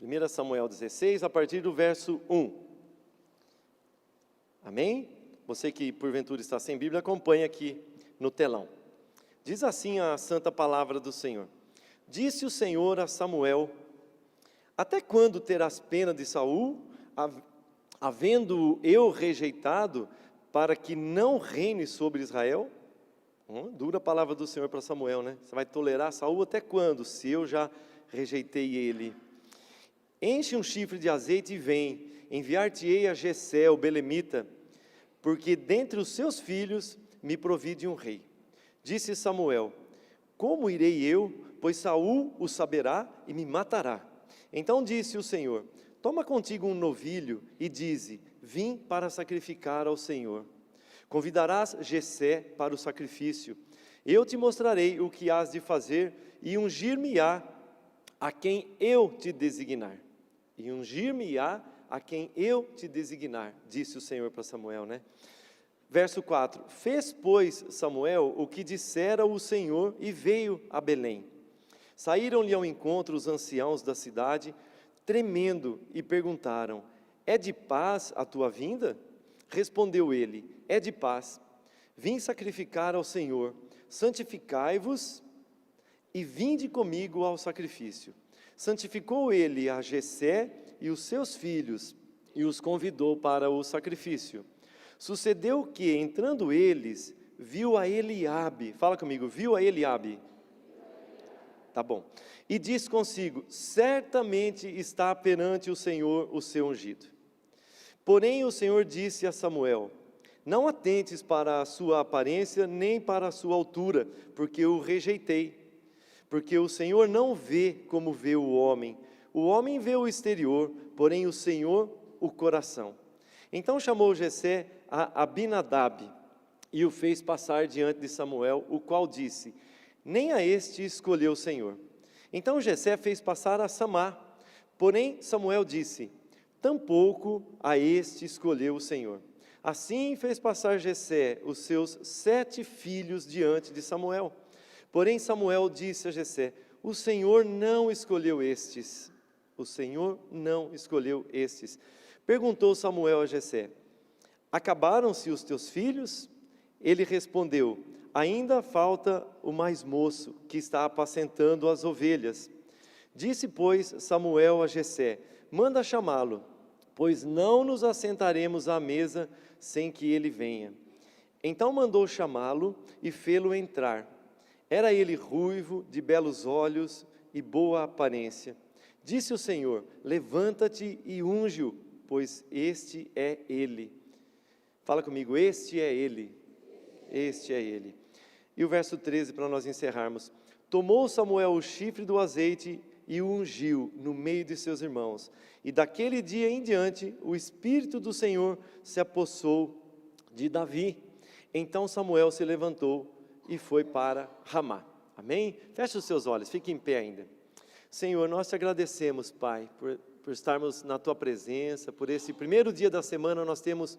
1 Samuel 16, a partir do verso 1. Amém? Você que porventura está sem Bíblia, acompanha aqui no telão. Diz assim a santa palavra do Senhor. Disse o Senhor a Samuel: até quando terás pena de Saul, havendo eu rejeitado, para que não reine sobre Israel? Dura a palavra do Senhor para Samuel, né? Você vai tolerar Saul até quando, se eu já rejeitei ele? Enche um chifre de azeite e vem, enviar-te-ei a Jessé, o belemita, porque dentre os seus filhos me provide um rei. Disse Samuel: como irei eu, pois Saul o saberá e me matará. Então disse o Senhor: toma contigo um novilho e dize: vim para sacrificar ao Senhor. Convidarás Jessé para o sacrifício. Eu te mostrarei o que hás de fazer e ungir-me-á a quem eu te designar. E ungir-me-á a quem eu te designar, disse o Senhor para Samuel, né? Verso 4, fez, pois, Samuel o que dissera o Senhor e veio a Belém. Saíram-lhe ao encontro os anciãos da cidade, tremendo, e perguntaram: é de paz a tua vinda? Respondeu ele: é de paz. Vim sacrificar ao Senhor, santificai-vos e vinde comigo ao sacrifício. Santificou ele a Jessé e os seus filhos e os convidou para o sacrifício. Sucedeu que, entrando eles, viu a Eliabe. Fala comigo, viu a Eliabe? Tá bom. E disse consigo: certamente está perante o Senhor o seu ungido. Porém o Senhor disse a Samuel: não atentes para a sua aparência, nem para a sua altura, porque o rejeitei. Porque o Senhor não vê como vê o homem vê o exterior, porém o Senhor o coração. Então chamou Jessé a Abinadab, e o fez passar diante de Samuel, o qual disse: nem a este escolheu o Senhor. Então Jessé fez passar a Samá, porém Samuel disse: tampouco a este escolheu o Senhor. Assim fez passar Jessé os seus 7 filhos diante de Samuel. Porém Samuel disse a Jessé: o Senhor não escolheu estes. O Senhor não escolheu estes. Perguntou Samuel a Jessé: acabaram-se os teus filhos? Ele respondeu: ainda falta o mais moço, que está apacentando as ovelhas. Disse, pois, Samuel a Jessé: manda chamá-lo, pois não nos assentaremos à mesa sem que ele venha. Então mandou chamá-lo e fê-lo entrar. Era ele ruivo, de belos olhos e boa aparência. Disse o Senhor: levanta-te e unge-o, pois este é ele. Fala comigo, este é ele. Este é ele. E o verso 13, para nós encerrarmos. Tomou Samuel o chifre do azeite e o ungiu no meio de seus irmãos. E daquele dia em diante, o Espírito do Senhor se apossou de Davi. Então Samuel se levantou e foi para Ramá. Amém? Feche os seus olhos, fique em pé ainda. Senhor, nós te agradecemos, Pai, por estarmos na Tua presença, por esse primeiro dia da semana nós temos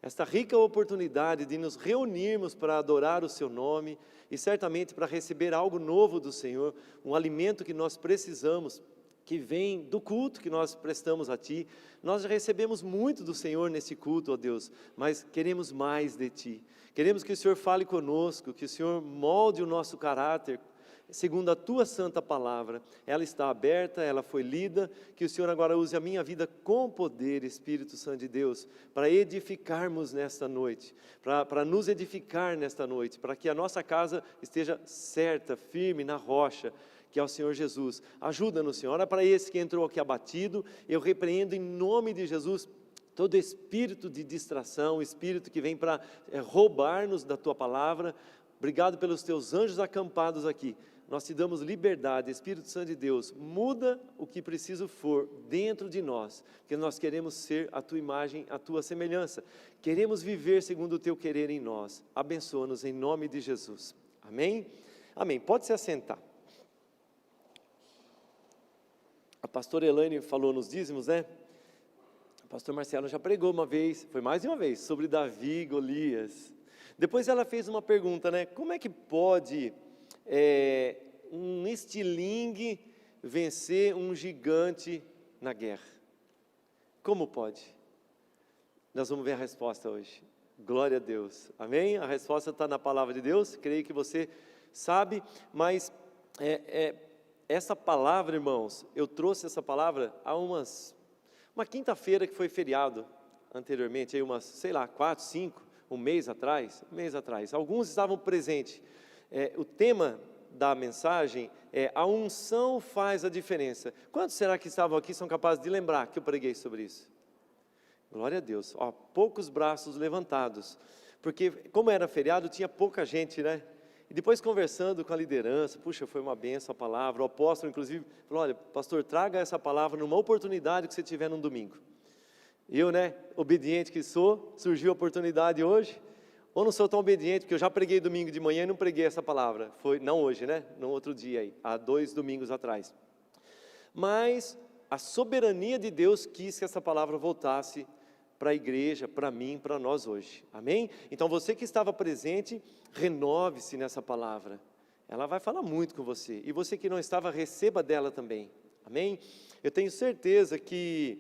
esta rica oportunidade de nos reunirmos para adorar o Seu nome e certamente para receber algo novo do Senhor, um alimento que nós precisamos, que vem do culto que nós prestamos a Ti. Nós já recebemos muito do Senhor nesse culto, ó Deus, mas queremos mais de Ti. Queremos que o Senhor fale conosco, que o Senhor molde o nosso caráter, segundo a Tua santa palavra. Ela está aberta, ela foi lida, que o Senhor agora use a minha vida com poder, Espírito Santo de Deus, para edificarmos nesta noite, para nos edificar nesta noite, para que a nossa casa esteja certa, firme na rocha, que é o Senhor Jesus. Ajuda-nos, Senhor. Ora para esse que entrou aqui abatido, eu repreendo em nome de Jesus todo espírito de distração, espírito que vem para roubar-nos da Tua palavra. Obrigado pelos Teus anjos acampados aqui. Nós te damos liberdade, Espírito Santo de Deus, muda o que preciso for dentro de nós, porque nós queremos ser a Tua imagem, a Tua semelhança. Queremos viver segundo o Teu querer em nós. Abençoa-nos em nome de Jesus. Amém? Amém. Pode se assentar. A pastora Elaine falou nos dízimos, né? O pastor Marcelo já pregou uma vez, foi mais de uma vez, sobre Davi e Golias. Depois ela fez uma pergunta, né? Como é que pode um estilingue vencer um gigante, na guerra? Como pode? Nós vamos ver a resposta hoje. Glória a Deus, amém? A resposta está na palavra de Deus, creio que você sabe, mas essa palavra, irmãos, eu trouxe essa palavra há uma quinta-feira que foi feriado anteriormente, aí umas, sei lá, 4, 5, um mês atrás, alguns estavam presentes. O tema da mensagem é: a unção faz a diferença. Quantos será que estavam aqui são capazes de lembrar que eu preguei sobre isso? Glória a Deus, ó, poucos braços levantados, porque como era feriado, tinha pouca gente, né? E depois conversando com a liderança, puxa, foi uma benção a palavra, o apóstolo inclusive falou: olha, pastor, traga essa palavra numa oportunidade que você tiver num domingo. Eu, né, obediente que sou, surgiu a oportunidade hoje, ou não sou tão obediente, porque eu já preguei domingo de manhã e não preguei essa palavra, não hoje, né, no outro dia aí, há 2 domingos atrás. Mas a soberania de Deus quis que essa palavra voltasse para a igreja, para mim, para nós hoje, amém? Então você que estava presente, renove-se nessa palavra, ela vai falar muito com você, e você que não estava, receba dela também, amém? Eu tenho certeza que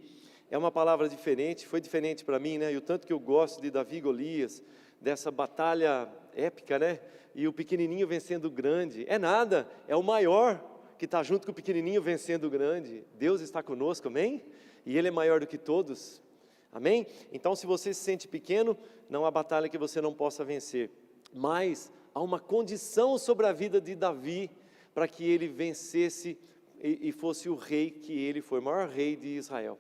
é uma palavra diferente, foi diferente para mim, né? E o tanto que eu gosto de Davi e Golias, dessa batalha épica, né? E o pequenininho vencendo o grande, é nada, é o maior que está junto com o pequenininho vencendo o grande. Deus está conosco, amém? E Ele é maior do que todos, amém? Então se você se sente pequeno, não há batalha que você não possa vencer, mas há uma condição sobre a vida de Davi, para que ele vencesse e fosse o rei que ele foi, o maior rei de Israel.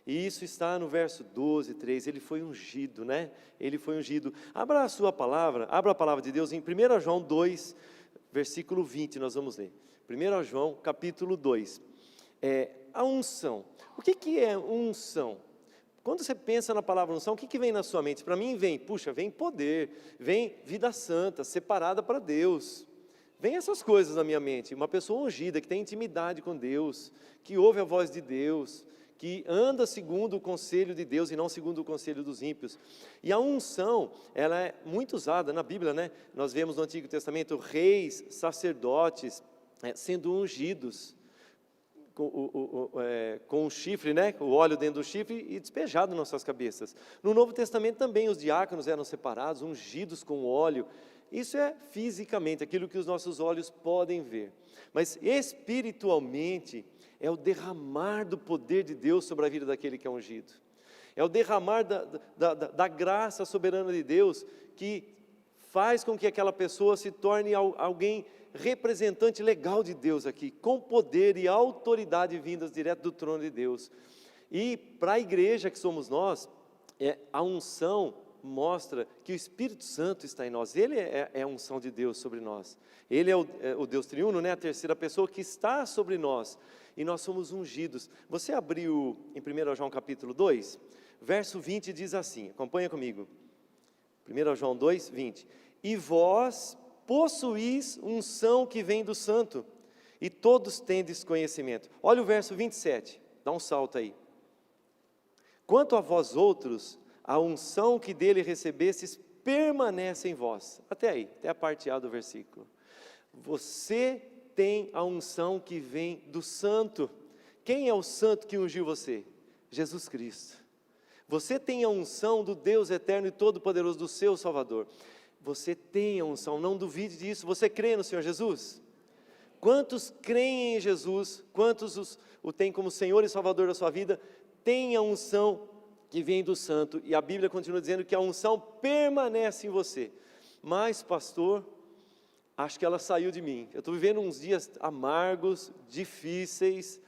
E isso está no verso 12, 3, ele foi ungido, né? Ele foi ungido. Abra a sua palavra, abra a palavra de Deus em 1 João 2, versículo 20, nós vamos ler. 1 João, capítulo 2. A unção. O que é unção? Quando você pensa na palavra unção, o que vem na sua mente? Para mim vem poder, vem vida santa, separada para Deus. Vem essas coisas na minha mente. Uma pessoa ungida, que tem intimidade com Deus, que ouve a voz de Deus, que anda segundo o conselho de Deus e não segundo o conselho dos ímpios. E a unção, ela é muito usada na Bíblia, né? Nós vemos no Antigo Testamento reis, sacerdotes sendo ungidos com o chifre, né? O óleo dentro do chifre e despejado nas nossas cabeças. No Novo Testamento também os diáconos eram separados, ungidos com óleo. Isso é fisicamente aquilo que os nossos olhos podem ver, mas espiritualmente é o derramar do poder de Deus sobre a vida daquele que é ungido. É o derramar da graça soberana de Deus, que faz com que aquela pessoa se torne alguém representante legal de Deus aqui, com poder e autoridade vindas direto do trono de Deus. E para a igreja que somos nós, a unção mostra que o Espírito Santo está em nós. Ele é a unção de Deus sobre nós. Ele é o Deus triuno, né? A terceira pessoa que está sobre nós. E nós somos ungidos. Você abriu em 1 João capítulo 2, verso 20 diz assim, acompanha comigo. 1 João 2, 20. E vós possuís unção que vem do Santo, e todos tendes conhecimento. Olha o verso 27, dá um salto aí. Quanto a vós outros, a unção que dele recebestes permanece em vós. Até aí, até a parte A do versículo. Você tem a unção que vem do Santo. Quem é o Santo que ungiu você? Jesus Cristo. Você tem a unção do Deus eterno e todo-poderoso, do seu Salvador. Você tem a unção, não duvide disso. Você crê no Senhor Jesus? Quantos creem em Jesus? Quantos o têm como Senhor e Salvador da sua vida? Tem a unção que vem do Santo, e a Bíblia continua dizendo que a unção permanece em você. Mas, pastor, acho que ela saiu de mim. Eu estou vivendo uns dias amargos, difíceis,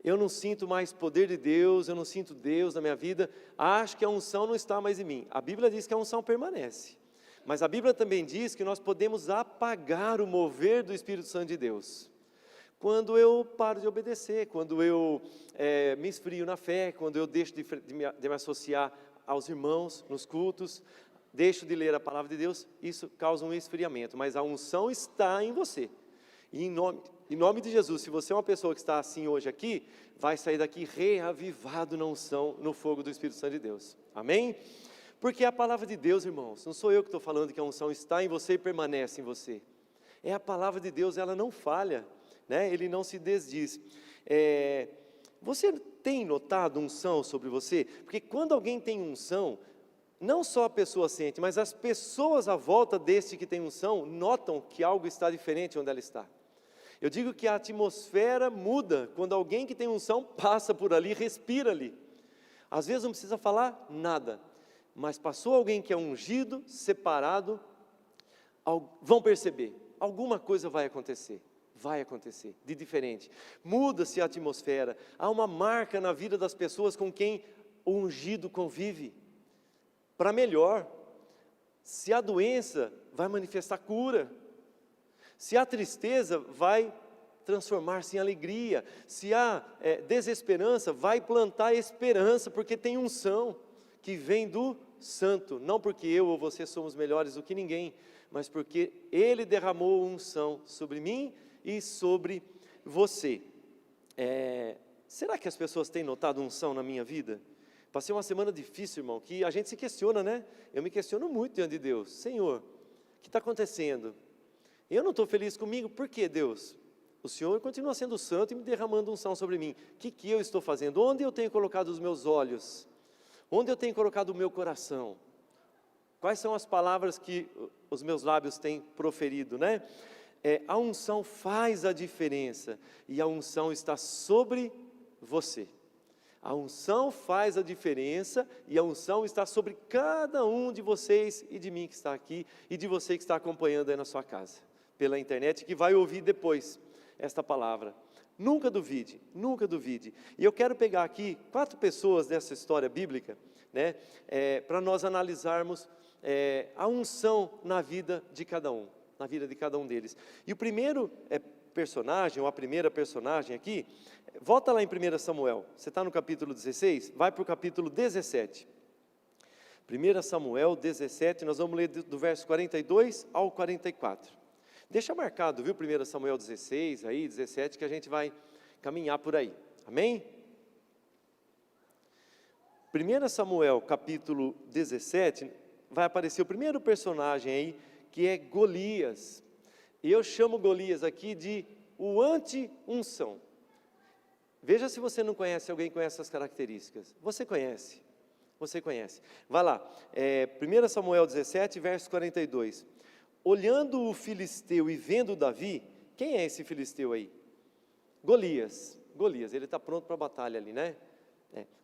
eu não sinto mais poder de Deus, eu não sinto Deus na minha vida, acho que a unção não está mais em mim. A Bíblia diz que a unção permanece, mas a Bíblia também diz que nós podemos apagar o mover do Espírito Santo de Deus. Quando eu paro de obedecer, quando eu me esfrio na fé, quando eu deixo de me associar aos irmãos nos cultos, deixo de ler a palavra de Deus, isso causa um esfriamento, mas a unção está em você. E em nome de Jesus, se você é uma pessoa que está assim hoje aqui, vai sair daqui reavivado na unção, no fogo do Espírito Santo de Deus. Amém? Porque é a palavra de Deus, irmãos, não sou eu que estou falando que a unção está em você e permanece em você. É a palavra de Deus, ela não falha. Ele não se desdiz. Você tem notado unção sobre você? Porque quando alguém tem unção, não só a pessoa sente, mas as pessoas à volta deste que tem unção notam que algo está diferente onde ela está. Eu digo que a atmosfera muda quando alguém que tem unção passa por ali, respira ali. Às vezes não precisa falar nada, mas passou alguém que é ungido, separado, vão perceber, alguma coisa vai acontecer de diferente. Muda-se a atmosfera, há uma marca na vida das pessoas com quem o ungido convive. Para melhor, se há doença, vai manifestar cura. Se há tristeza, vai transformar-se em alegria. Se há desesperança, vai plantar esperança, porque tem unção que vem do Santo. Não porque eu ou você somos melhores do que ninguém, mas porque Ele derramou unção sobre mim e sobre você. Será que as pessoas têm notado unção na minha vida? Passei uma semana difícil, irmão, que a gente se questiona, né? Eu me questiono muito diante de Deus. Senhor, o que está acontecendo? Eu não estou feliz comigo, por que, Deus? O Senhor continua sendo santo e me derramando unção sobre mim. O que eu estou fazendo? Onde eu tenho colocado os meus olhos? Onde eu tenho colocado o meu coração? Quais são as palavras que os meus lábios têm proferido, né? A unção faz a diferença, e a unção está sobre você. A unção faz a diferença, e a unção está sobre cada um de vocês, e de mim que está aqui, e de você que está acompanhando aí na sua casa, pela internet, que vai ouvir depois esta palavra. Nunca duvide, nunca duvide. E eu quero pegar aqui 4 pessoas dessa história bíblica, né, para nós analisarmos a unção na vida de cada um, deles. E o primeiro personagem, ou a primeira personagem aqui, volta lá em 1 Samuel, você está no capítulo 16, vai para o capítulo 17. 1 Samuel 17, nós vamos ler do verso 42 ao 44. Deixa marcado, viu, 1 Samuel 16, aí, 17, que a gente vai caminhar por aí, amém? 1 Samuel capítulo 17, vai aparecer o primeiro personagem aí, que é Golias. E eu chamo Golias aqui de o anti-unção. Veja se você não conhece alguém com essas características. Você conhece. Vai lá, 1 Samuel 17, verso 42. Olhando o filisteu e vendo Davi, quem é esse filisteu aí? Golias, ele está pronto para a batalha ali, né?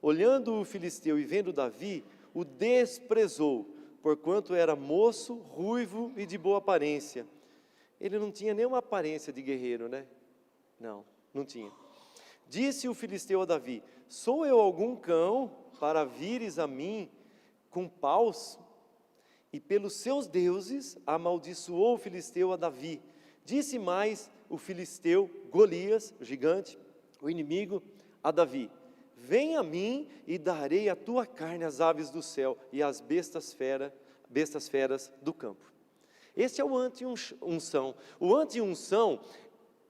Olhando o filisteu e vendo Davi, o desprezou, porquanto era moço, ruivo e de boa aparência. Ele não tinha nenhuma aparência de guerreiro, né? Não tinha. Disse o filisteu a Davi: sou eu algum cão para vires a mim com paus? E pelos seus deuses amaldiçoou o filisteu a Davi. Disse mais o filisteu, Golias, o gigante, o inimigo, a Davi: vem a mim e darei a tua carne às aves do céu e às bestas feras do campo. Esse é o anti-unção. O anti-unção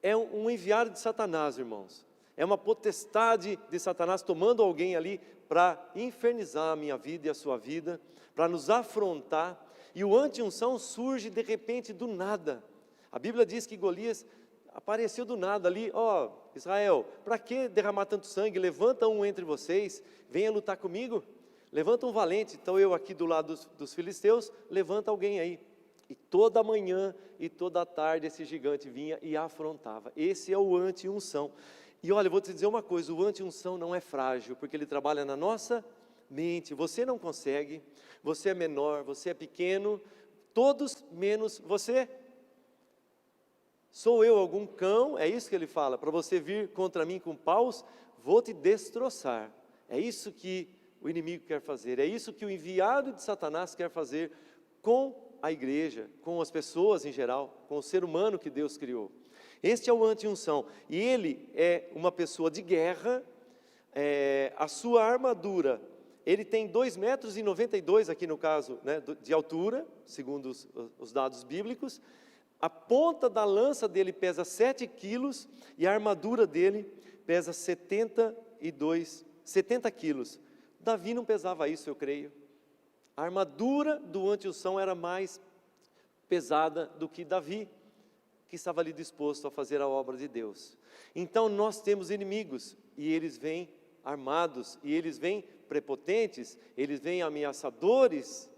é um enviado de Satanás, irmãos. É uma potestade de Satanás tomando alguém ali para infernizar a minha vida e a sua vida, para nos afrontar. E o anti-unção surge de repente do nada. A Bíblia diz que Golias apareceu do nada ali: Israel, para que derramar tanto sangue? Levanta um entre vocês, venha lutar comigo. Levanta um valente. Então eu aqui do lado dos filisteus, levanta alguém aí. E toda manhã e toda tarde esse gigante vinha e afrontava. Esse é o anti-unção. E olha, eu vou te dizer uma coisa: o anti-unção não é frágil, porque ele trabalha na nossa mente. Você não consegue, você é menor, você é pequeno, todos menos você. Sou eu algum cão? É isso que ele fala: para você vir contra mim com paus, vou te destroçar. É isso que o inimigo quer fazer, é isso que o enviado de Satanás quer fazer com a igreja, com as pessoas em geral, com o ser humano que Deus criou. Este é o anti-unção, e ele é uma pessoa de guerra. A sua armadura, ele tem 2,92 metros aqui no caso, né, de altura, segundo os dados bíblicos. A ponta da lança dele pesa 7 quilos, e a armadura dele pesa 70 quilos. Davi não pesava isso, eu creio. A armadura do anti-unção era mais pesada do que Davi. que estava ali disposto a fazer a obra de Deus. Então nós temos inimigos, e eles vêm armados, e eles vêm prepotentes, eles vêm ameaçadores,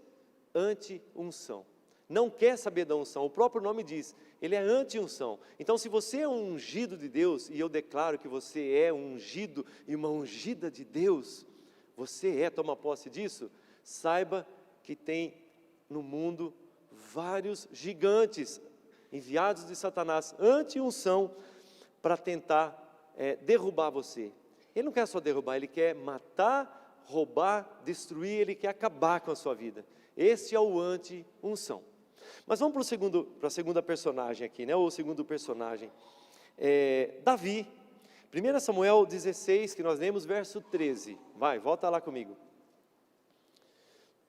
anti-unção. Não quer saber da unção, o próprio nome diz, ele é anti-unção. Então se você é um ungido de Deus, e eu declaro que você é um ungido e uma ungida de Deus, você toma posse disso, saiba que tem no mundo vários gigantes, enviados de Satanás, anti-unção, para tentar derrubar você. Ele não quer só derrubar, ele quer matar, roubar, destruir, ele quer acabar com a sua vida. Esse é o anti-unção. Mas vamos para a segunda personagem aqui, né? Ou o segundo personagem, Davi. 1 Samuel 16, que nós lemos, verso 13. Vai, volta lá comigo.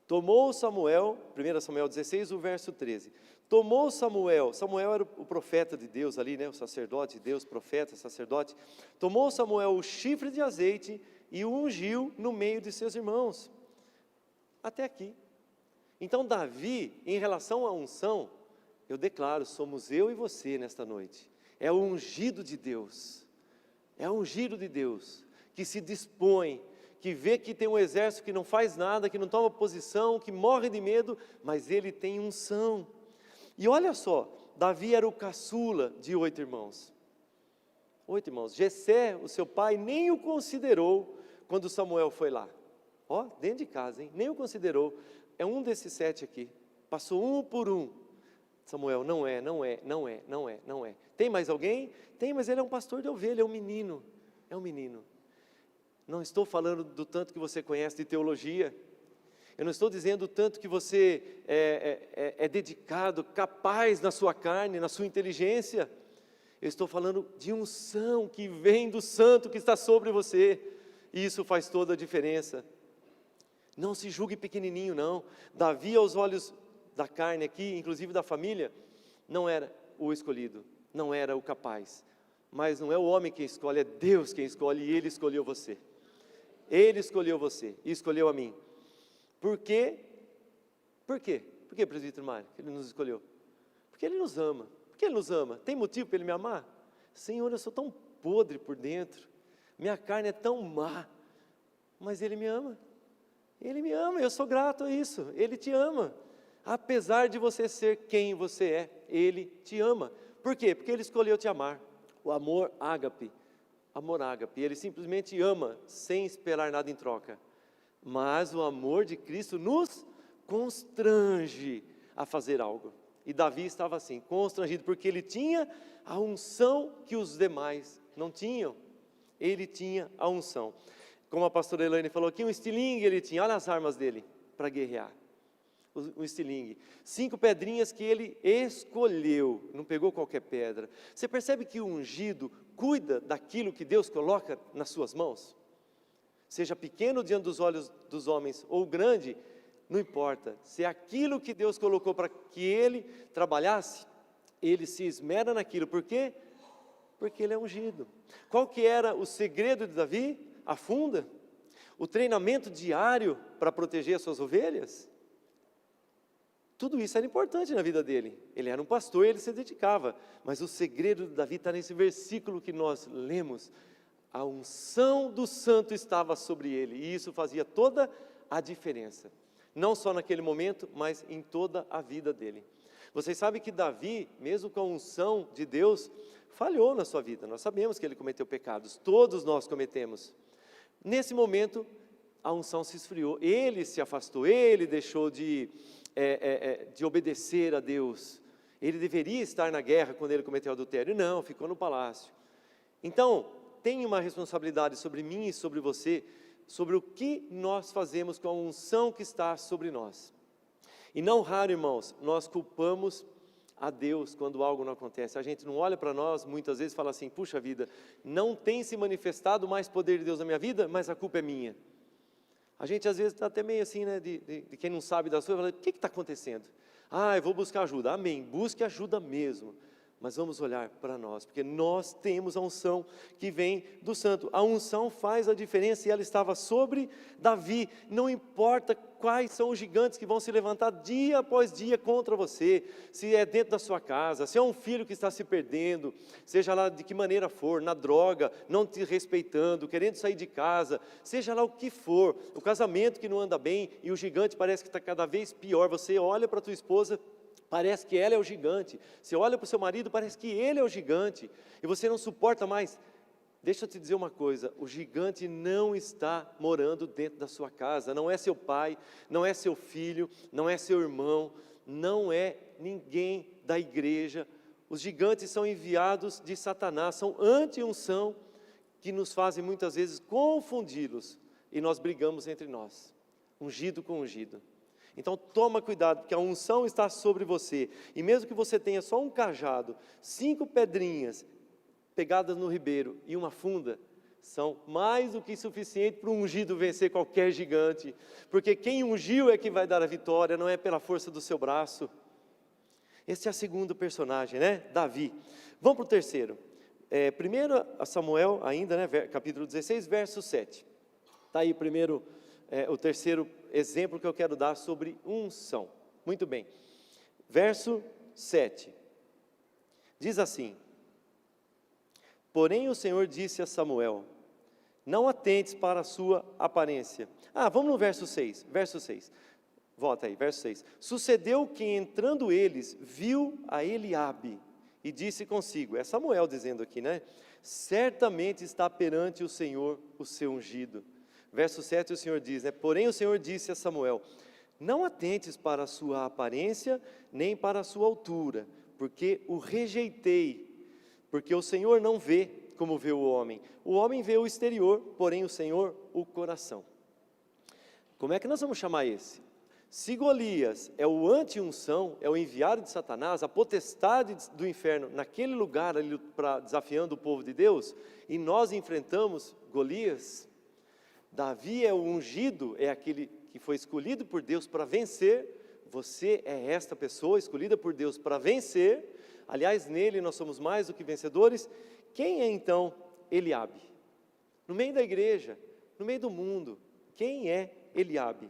Tomou Samuel, 1 Samuel 16, o verso 13. Tomou Samuel era o profeta de Deus ali, né? O sacerdote de Deus, profeta, sacerdote. Tomou Samuel o chifre de azeite e o ungiu no meio de seus irmãos. Até aqui. Então Davi, em relação à unção, eu declaro, somos eu e você nesta noite. É o ungido de Deus. É o ungido de Deus, que se dispõe, que vê que tem um exército que não faz nada, que não toma posição, que morre de medo, mas ele tem unção. E olha só, Davi era o caçula de 8 irmãos. 8 irmãos. Jessé, o seu pai, nem o considerou quando Samuel foi lá. Ó, dentro de casa, hein? Nem o considerou. É um desses 7 aqui. Passou um por um. Samuel, não é. Tem mais alguém? Tem, mas ele é um pastor de ovelha, é um menino. É um menino. Não estou falando do tanto que você conhece de teologia. Eu não estou dizendo o tanto que você é dedicado, capaz na sua carne, na sua inteligência. Eu estou falando de unção que vem do santo que está sobre você. E isso faz toda a diferença. Não se julgue pequenininho, não. Davi, aos olhos da carne aqui, inclusive da família, não era o escolhido, não era o capaz. Mas não é o homem quem escolhe, é Deus quem escolhe, e Ele escolheu você. Ele escolheu você e escolheu a mim. Por quê? Por quê? Por que, presbítero Mário, que Ele nos escolheu? Porque Ele nos ama. Por que Ele nos ama? Tem motivo para Ele me amar? Senhor, eu sou tão podre por dentro, minha carne é tão má, mas Ele me ama. Ele me ama, eu sou grato a isso. Ele te ama. Apesar de você ser quem você é, Ele te ama. Por quê? Porque Ele escolheu te amar. O amor ágape. Amor ágape. Ele simplesmente ama, sem esperar nada em troca. Mas o amor de Cristo nos constrange a fazer algo. E Davi estava assim, constrangido, porque ele tinha a unção que os demais não tinham. Ele tinha a unção. Como a pastora Elaine falou aqui, um estilingue ele tinha. Olha as armas dele para guerrear. Um estilingue. 5 pedrinhas que ele escolheu, não pegou qualquer pedra. Você percebe que o ungido cuida daquilo que Deus coloca nas suas mãos? Seja pequeno diante dos olhos dos homens ou grande, não importa. Se é aquilo que Deus colocou para que ele trabalhasse, ele se esmera naquilo. Por quê? Porque ele é ungido. Qual que era o segredo de Davi? A funda? O treinamento diário para proteger as suas ovelhas? Tudo isso era importante na vida dele. Ele era um pastor e ele se dedicava. Mas o segredo de Davi está nesse versículo que nós lemos. A unção do santo estava sobre ele. E isso fazia toda a diferença. Não só naquele momento, mas em toda a vida dele. Vocês sabem que Davi, mesmo com a unção de Deus, falhou na sua vida. Nós sabemos que ele cometeu pecados. Todos nós cometemos. Nesse momento, a unção se esfriou. Ele se afastou. Ele deixou de obedecer a Deus. Ele deveria estar na guerra quando ele cometeu adultério. Não, ficou no palácio. Então, tem uma responsabilidade sobre mim e sobre você, sobre o que nós fazemos com a unção que está sobre nós. E não raro, irmãos, nós culpamos a Deus quando algo não acontece. A gente não olha para nós, muitas vezes fala assim, puxa vida, não tem se manifestado mais poder de Deus na minha vida, mas a culpa é minha. A gente às vezes está até meio assim, né, de quem não sabe das coisas, fala, o que está acontecendo? Eu vou buscar ajuda. Amém, busque ajuda mesmo. Mas vamos olhar para nós, porque nós temos a unção que vem do santo. A unção faz a diferença e ela estava sobre Davi. Não importa quais são os gigantes que vão se levantar dia após dia contra você, se é dentro da sua casa, se é um filho que está se perdendo, seja lá de que maneira for, na droga, não te respeitando, querendo sair de casa, seja lá o que for, o casamento que não anda bem e o gigante parece que está cada vez pior. Você olha para a tua esposa, parece que ela é o gigante. Você olha para o seu marido, parece que ele é o gigante. E você não suporta mais. Deixa eu te dizer uma coisa, o gigante não está morando dentro da sua casa. Não é seu pai, não é seu filho, não é seu irmão, não é ninguém da igreja. Os gigantes são enviados de Satanás, são anti-unção, que nos fazem muitas vezes confundi-los. E nós brigamos entre nós, ungido com ungido. Então toma cuidado, porque a unção está sobre você, e mesmo que você tenha só um cajado, 5 pedrinhas pegadas no ribeiro e uma funda, são mais do que suficiente para um ungido vencer qualquer gigante, porque quem ungiu é que vai dar a vitória, não é pela força do seu braço. Esse é o segundo personagem, né? Davi. Vamos para o terceiro. Primeiro a Samuel ainda, né? Capítulo 16, verso 7. Está aí primeiro, o terceiro exemplo que eu quero dar sobre unção. Muito bem. Verso 7. Diz assim: porém o Senhor disse a Samuel, não atentes para a sua aparência. Vamos no verso 6. Verso 6. Volta aí, verso 6. Sucedeu que entrando eles, viu a Eliabe e disse consigo, é Samuel dizendo aqui, né? Certamente está perante o Senhor o seu ungido. Verso 7 o Senhor diz, né? Porém o Senhor disse a Samuel, não atentes para a sua aparência, nem para a sua altura, porque o rejeitei, porque o Senhor não vê como vê o homem vê o exterior, porém o Senhor o coração. Como é que nós vamos chamar esse? Se Golias é o anti-unção, é o enviado de Satanás, a potestade do inferno naquele lugar ali desafiando o povo de Deus, e nós enfrentamos Golias, Davi é o ungido, é aquele que foi escolhido por Deus para vencer. Você é esta pessoa escolhida por Deus para vencer. Aliás, nele nós somos mais do que vencedores. Quem é então Eliabe? No meio da igreja, no meio do mundo, quem é Eliabe?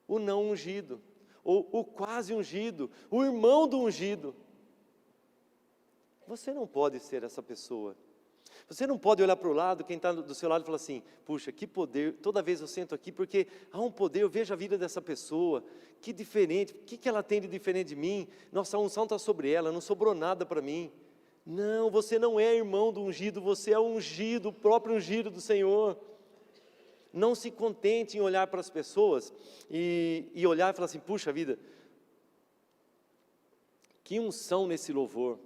O não ungido, ou o quase ungido, o irmão do ungido. Você não pode ser essa pessoa. Você não pode olhar para o lado, quem está do seu lado e falar assim, puxa, que poder, toda vez eu sento aqui porque há um poder, eu vejo a vida dessa pessoa, que diferente, o que ela tem de diferente de mim? Nossa, a unção está sobre ela, não sobrou nada para mim. Não, você não é irmão do ungido, você é o ungido, o próprio ungido do Senhor. Não se contente em olhar para as pessoas e olhar e falar assim, puxa vida, que unção nesse louvor,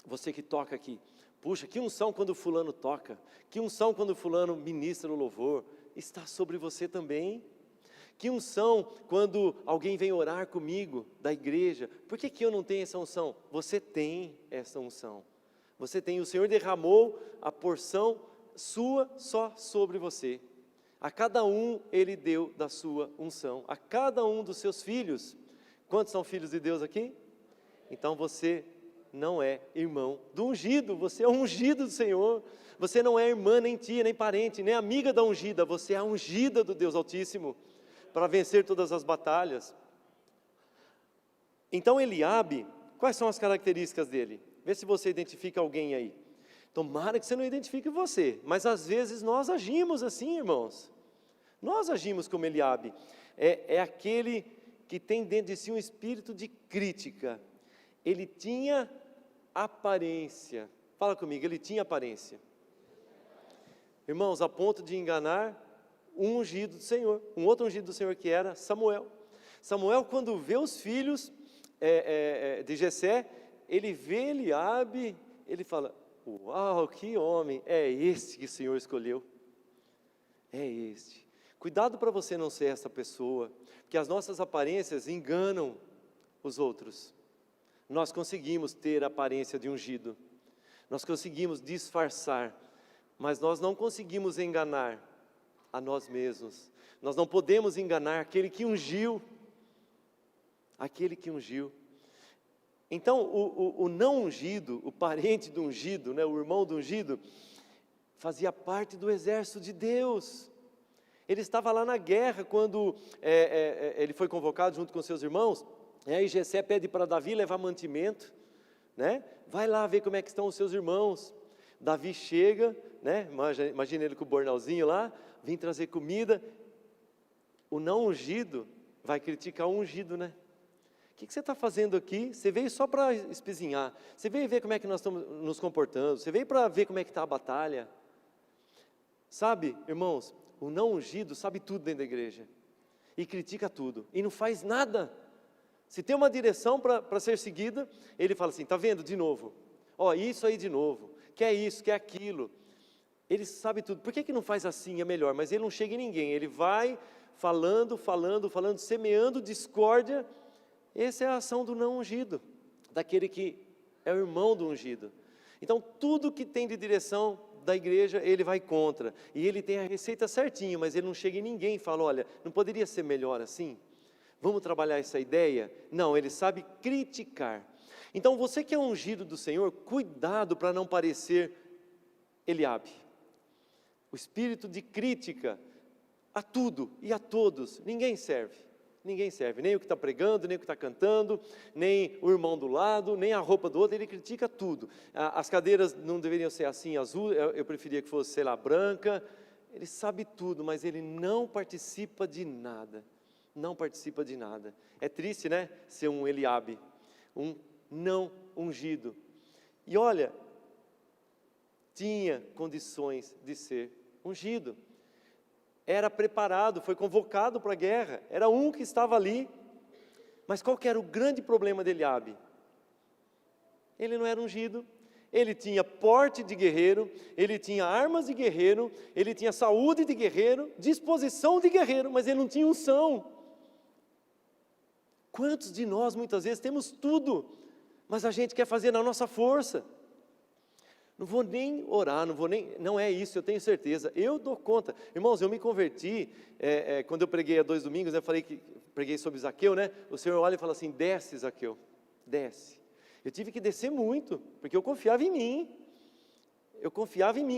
você que toca aqui. Puxa, que unção quando fulano toca, que unção quando fulano ministra o louvor, está sobre você também. Que unção quando alguém vem orar comigo da igreja, por que eu não tenho essa unção? Você tem essa unção, você tem, o Senhor derramou a porção sua só sobre você, a cada um Ele deu da sua unção, a cada um dos seus filhos. Quantos são filhos de Deus aqui? Então você não é irmão do ungido, você é ungido do Senhor, você não é irmã, nem tia, nem parente, nem amiga da ungida, você é a ungida do Deus Altíssimo, para vencer todas as batalhas. Então Eliabe, quais são as características dele? Vê se você identifica alguém aí. Tomara que você não identifique você, mas às vezes nós agimos assim, irmãos, nós agimos como Eliabe, é aquele que tem dentro de si um espírito de crítica. Ele tinha aparência, fala comigo, ele tinha aparência, irmãos, a ponto de enganar um ungido do Senhor, um outro ungido do Senhor que era Samuel. Samuel, quando vê os filhos de Jessé, ele vê Eliabe, ele fala, uau, que homem, é este que o Senhor escolheu, é este. Cuidado para você não ser essa pessoa, porque as nossas aparências enganam os outros. Nós conseguimos ter a aparência de ungido, nós conseguimos disfarçar, mas nós não conseguimos enganar a nós mesmos, nós não podemos enganar aquele que ungiu, Então, o não ungido, o parente do ungido, né, o irmão do ungido, fazia parte do exército de Deus. Ele estava lá na guerra quando ele foi convocado junto com seus irmãos. E aí Jessé pede para Davi levar mantimento, né? Vai lá ver como é que estão os seus irmãos. Davi chega, né? Imagina ele com o bornalzinho lá, vim trazer comida. O não ungido vai criticar o ungido, né? O que você está fazendo aqui? Você veio só para espizinhar, você veio ver como é que nós estamos nos comportando, você veio para ver como é que está a batalha. Sabe, irmãos, o não ungido sabe tudo dentro da igreja, e critica tudo, e não faz nada. Se tem uma direção para ser seguida, ele fala assim, está vendo de novo? Ó, isso aí de novo, quer isso, quer aquilo. Ele sabe tudo, por que não faz assim, é melhor? Mas ele não chega em ninguém, ele vai falando, semeando discórdia. Essa é a ação do não ungido, daquele que é o irmão do ungido. Então, tudo que tem de direção da igreja, ele vai contra. E ele tem a receita certinha, mas ele não chega em ninguém e fala, olha, não poderia ser melhor assim? Vamos trabalhar essa ideia? Não, ele sabe criticar. Então, você que é ungido do Senhor, cuidado para não parecer Eliabe. O espírito de crítica a tudo e a todos, ninguém serve. Ninguém serve, nem o que está pregando, nem o que está cantando, nem o irmão do lado, nem a roupa do outro, ele critica tudo. As cadeiras não deveriam ser assim, azul, eu preferia que fosse, sei lá, branca. Ele sabe tudo, mas ele não participa de nada, não participa de nada. É triste, né, ser um Eliabe, um não ungido. E olha, tinha condições de ser ungido. Era preparado, foi convocado para a guerra, era um que estava ali. Mas qual que era o grande problema de Eliabe? Ele não era ungido, ele tinha porte de guerreiro, ele tinha armas de guerreiro, ele tinha saúde de guerreiro, disposição de guerreiro, mas ele não tinha unção. Quantos de nós muitas vezes temos tudo, mas a gente quer fazer na nossa força? Não vou nem orar, não é isso, eu tenho certeza, eu dou conta. Irmãos, eu me converti, quando eu preguei há 2 domingos, eu falei que preguei sobre Zaqueu, né? O Senhor olha e fala assim, desce Zaqueu, desce. Eu tive que descer muito, porque eu confiava em mim,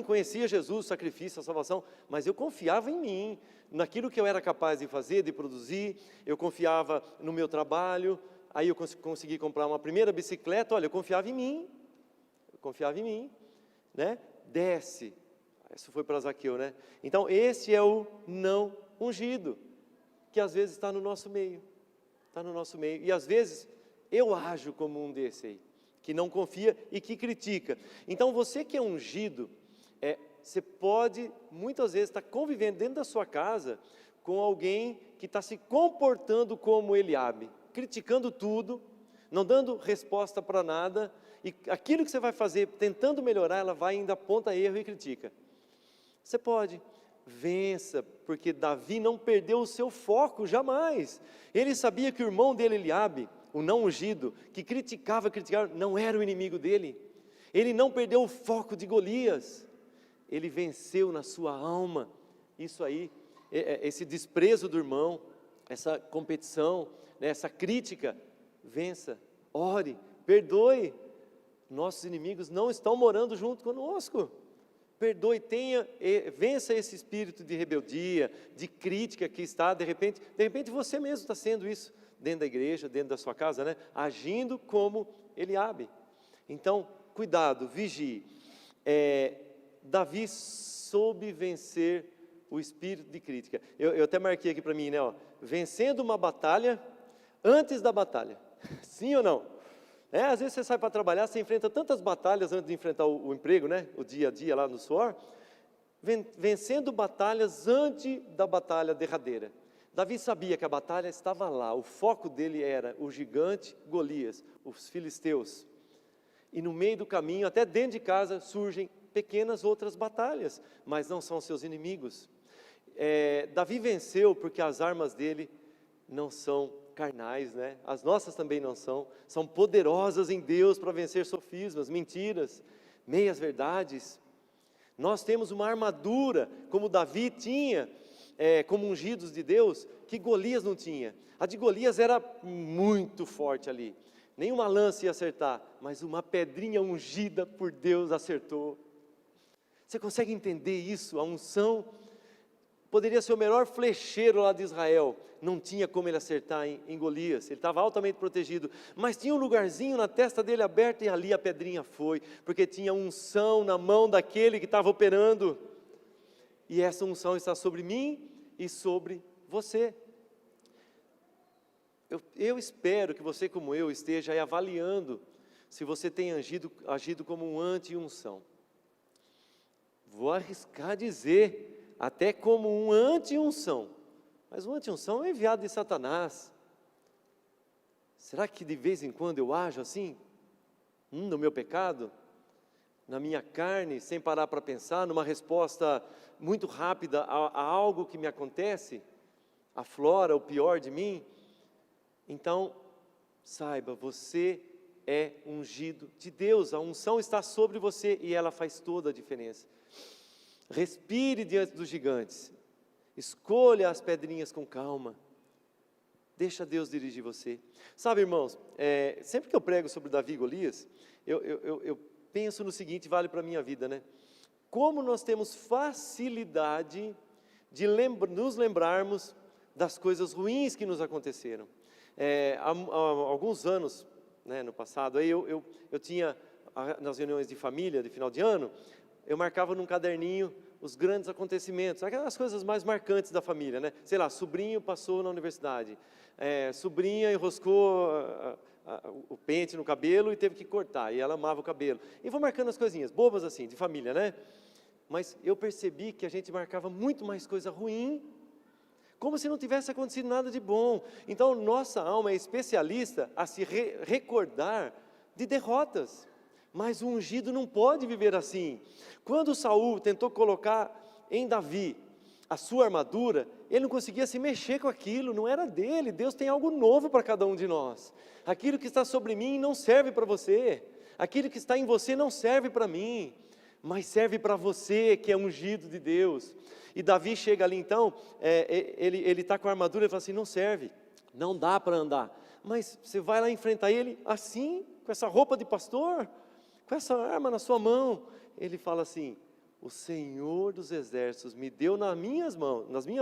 conhecia Jesus, o sacrifício, a salvação, mas eu confiava em mim, naquilo que eu era capaz de fazer, de produzir, eu confiava no meu trabalho, aí eu consegui comprar uma primeira bicicleta, olha, eu confiava em mim, né? Desce, isso foi para Zaqueu, né? Então esse é o não ungido, que às vezes está no nosso meio, e às vezes eu ajo como um desse aí, que não confia e que critica. Então você que é ungido, você pode muitas vezes estar convivendo dentro da sua casa com alguém que está se comportando como Eliabe, criticando tudo, não dando resposta para nada, e aquilo que você vai fazer, tentando melhorar, ela vai ainda aponta erro e critica. Você pode, vença, porque Davi não perdeu o seu foco, jamais. Ele sabia que o irmão dele, Eliabe, o não ungido, que criticava, não era o inimigo dele. Ele não perdeu o foco de Golias, ele venceu na sua alma. Isso aí, esse desprezo do irmão, essa competição, né, essa crítica, vença, ore, perdoe. Nossos inimigos não estão morando junto conosco. Perdoe, vença esse espírito de rebeldia, de crítica que está, de repente você mesmo está sendo isso, dentro da igreja, dentro da sua casa, né? Agindo como Eliabe. Então, cuidado, vigie. Davi soube vencer o espírito de crítica. Eu até marquei aqui para mim, né? Ó, vencendo uma batalha antes da batalha. Sim ou não? Às vezes você sai para trabalhar, você enfrenta tantas batalhas antes de enfrentar o emprego, né? O dia a dia lá no suor, vencendo batalhas antes da batalha derradeira. Davi sabia que a batalha estava lá, o foco dele era o gigante Golias, os filisteus. E no meio do caminho, até dentro de casa, surgem pequenas outras batalhas, mas não são seus inimigos. Davi venceu porque as armas dele não são carnais, né? As nossas também não são poderosas em Deus para vencer sofismas, mentiras, meias verdades. Nós temos uma armadura, como Davi tinha, como ungidos de Deus, que Golias não tinha. A de Golias era muito forte ali, nenhuma lança ia acertar, mas uma pedrinha ungida por Deus acertou. Você consegue entender isso? A unção poderia ser o melhor flecheiro lá de Israel, não tinha como ele acertar em Golias, ele estava altamente protegido, mas tinha um lugarzinho na testa dele aberto, e ali a pedrinha foi, porque tinha unção na mão daquele que estava operando, e essa unção está sobre mim e sobre você. Eu espero que você, como eu, esteja aí avaliando se você tem agido como um anti-unção. Vou arriscar dizer, até como um anti-unção, mas o anti-unção é enviado de Satanás. Será que de vez em quando eu ajo assim? No meu pecado? Na minha carne, sem parar para pensar, numa resposta muito rápida a algo que me acontece? Aflora o pior de mim? Então, saiba, você é ungido de Deus, a unção está sobre você e ela faz toda a diferença. Respire diante dos gigantes, escolha as pedrinhas com calma, deixa Deus dirigir você. Sabe, irmãos, sempre que eu prego sobre Davi e Golias, eu penso no seguinte, vale para a minha vida, né? Como nós temos facilidade de nos lembrarmos das coisas ruins que nos aconteceram. Há alguns anos, né, no passado, aí eu tinha, nas reuniões de família, de final de ano, eu marcava num caderninho os grandes acontecimentos, aquelas coisas mais marcantes da família, né? Sei lá, sobrinho passou na universidade, sobrinha enroscou o pente no cabelo e teve que cortar, e ela amava o cabelo. E vou marcando as coisinhas, bobas assim, de família, né? Mas eu percebi que a gente marcava muito mais coisa ruim, como se não tivesse acontecido nada de bom. Então, nossa alma é especialista a se recordar de derrotas. Mas o ungido não pode viver assim. Quando Saul tentou colocar em Davi a sua armadura, ele não conseguia se mexer com aquilo, não era dele. Deus tem algo novo para cada um de nós. Aquilo que está sobre mim não serve para você, aquilo que está em você não serve para mim, mas serve para você que é ungido de Deus. E Davi chega ali então, ele está com a armadura e fala assim, não serve, não dá para andar. Mas você vai lá enfrentar ele assim, com essa roupa de pastor, com essa arma na sua mão. Ele fala assim, o Senhor dos exércitos me deu nas minhas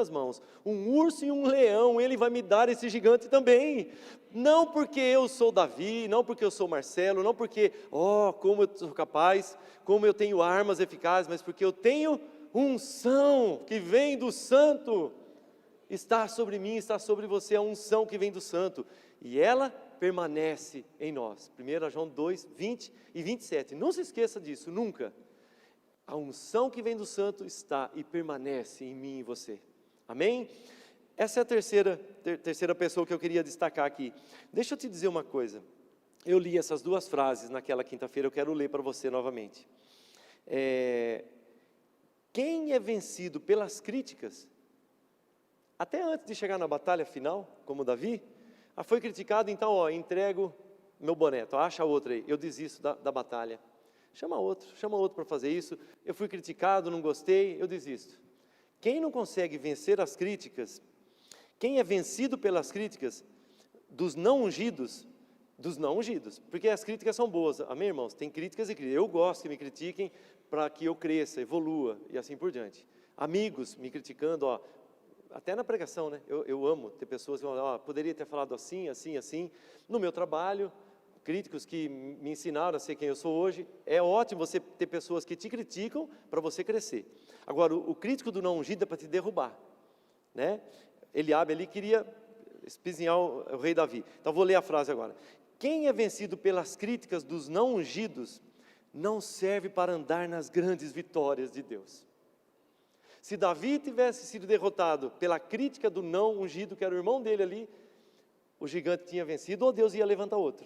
mãos um urso e um leão, ele vai me dar esse gigante também. Não porque eu sou Davi, não porque eu sou Marcelo, não porque, como eu sou capaz, como eu tenho armas eficazes, mas porque eu tenho unção que vem do santo, está sobre mim, está sobre você, a unção que vem do santo, e ela permanece em nós. 1 João 2, 20 e 27, não se esqueça disso, nunca. A unção que vem do santo está e permanece em mim e você, amém? Essa é a terceira pessoa que eu queria destacar aqui. Deixa eu te dizer uma coisa, eu li essas duas frases naquela quinta-feira, eu quero ler para você novamente. Quem é vencido pelas críticas, até antes de chegar na batalha final, como Davi, foi criticado, então, entrego meu boné, acha outro aí, eu desisto da batalha. Chama outro para fazer isso, eu fui criticado, não gostei, eu desisto. Quem não consegue vencer as críticas, quem é vencido pelas críticas dos não ungidos, porque as críticas são boas, amém, irmãos? Tem críticas e críticas, eu gosto que me critiquem para que eu cresça, evolua e assim por diante. Amigos me criticando, até na pregação, né? Eu amo ter pessoas que falam, poderia ter falado assim, assim, assim. No meu trabalho, críticos que me ensinaram a ser quem eu sou hoje, é ótimo você ter pessoas que te criticam para você crescer. Agora, o crítico do não ungido é para te derrubar, né? Eliabe ali queria espizinhar o rei Davi. Então, vou ler a frase agora. Quem é vencido pelas críticas dos não ungidos, não serve para andar nas grandes vitórias de Deus. Se Davi tivesse sido derrotado pela crítica do não ungido, que era o irmão dele ali, o gigante tinha vencido, ou Deus ia levantar outro.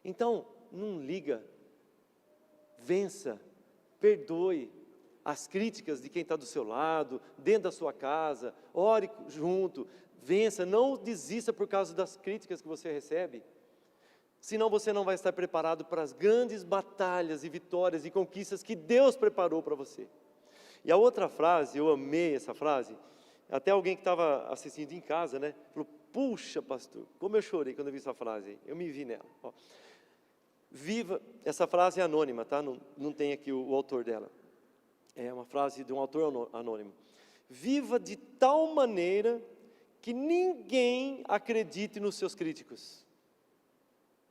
Então, não liga, vença, perdoe as críticas de quem está do seu lado, dentro da sua casa, ore junto, vença, não desista por causa das críticas que você recebe, senão você não vai estar preparado para as grandes batalhas e vitórias e conquistas que Deus preparou para você. E a outra frase, eu amei essa frase, até alguém que estava assistindo em casa, né, falou, Puxa, pastor, como eu chorei quando eu vi essa frase, eu me vi nela. Ó. Viva, essa frase é anônima, tá? Não tem aqui o autor dela. É uma frase de um autor anônimo. Viva de tal maneira que ninguém acredite nos seus críticos.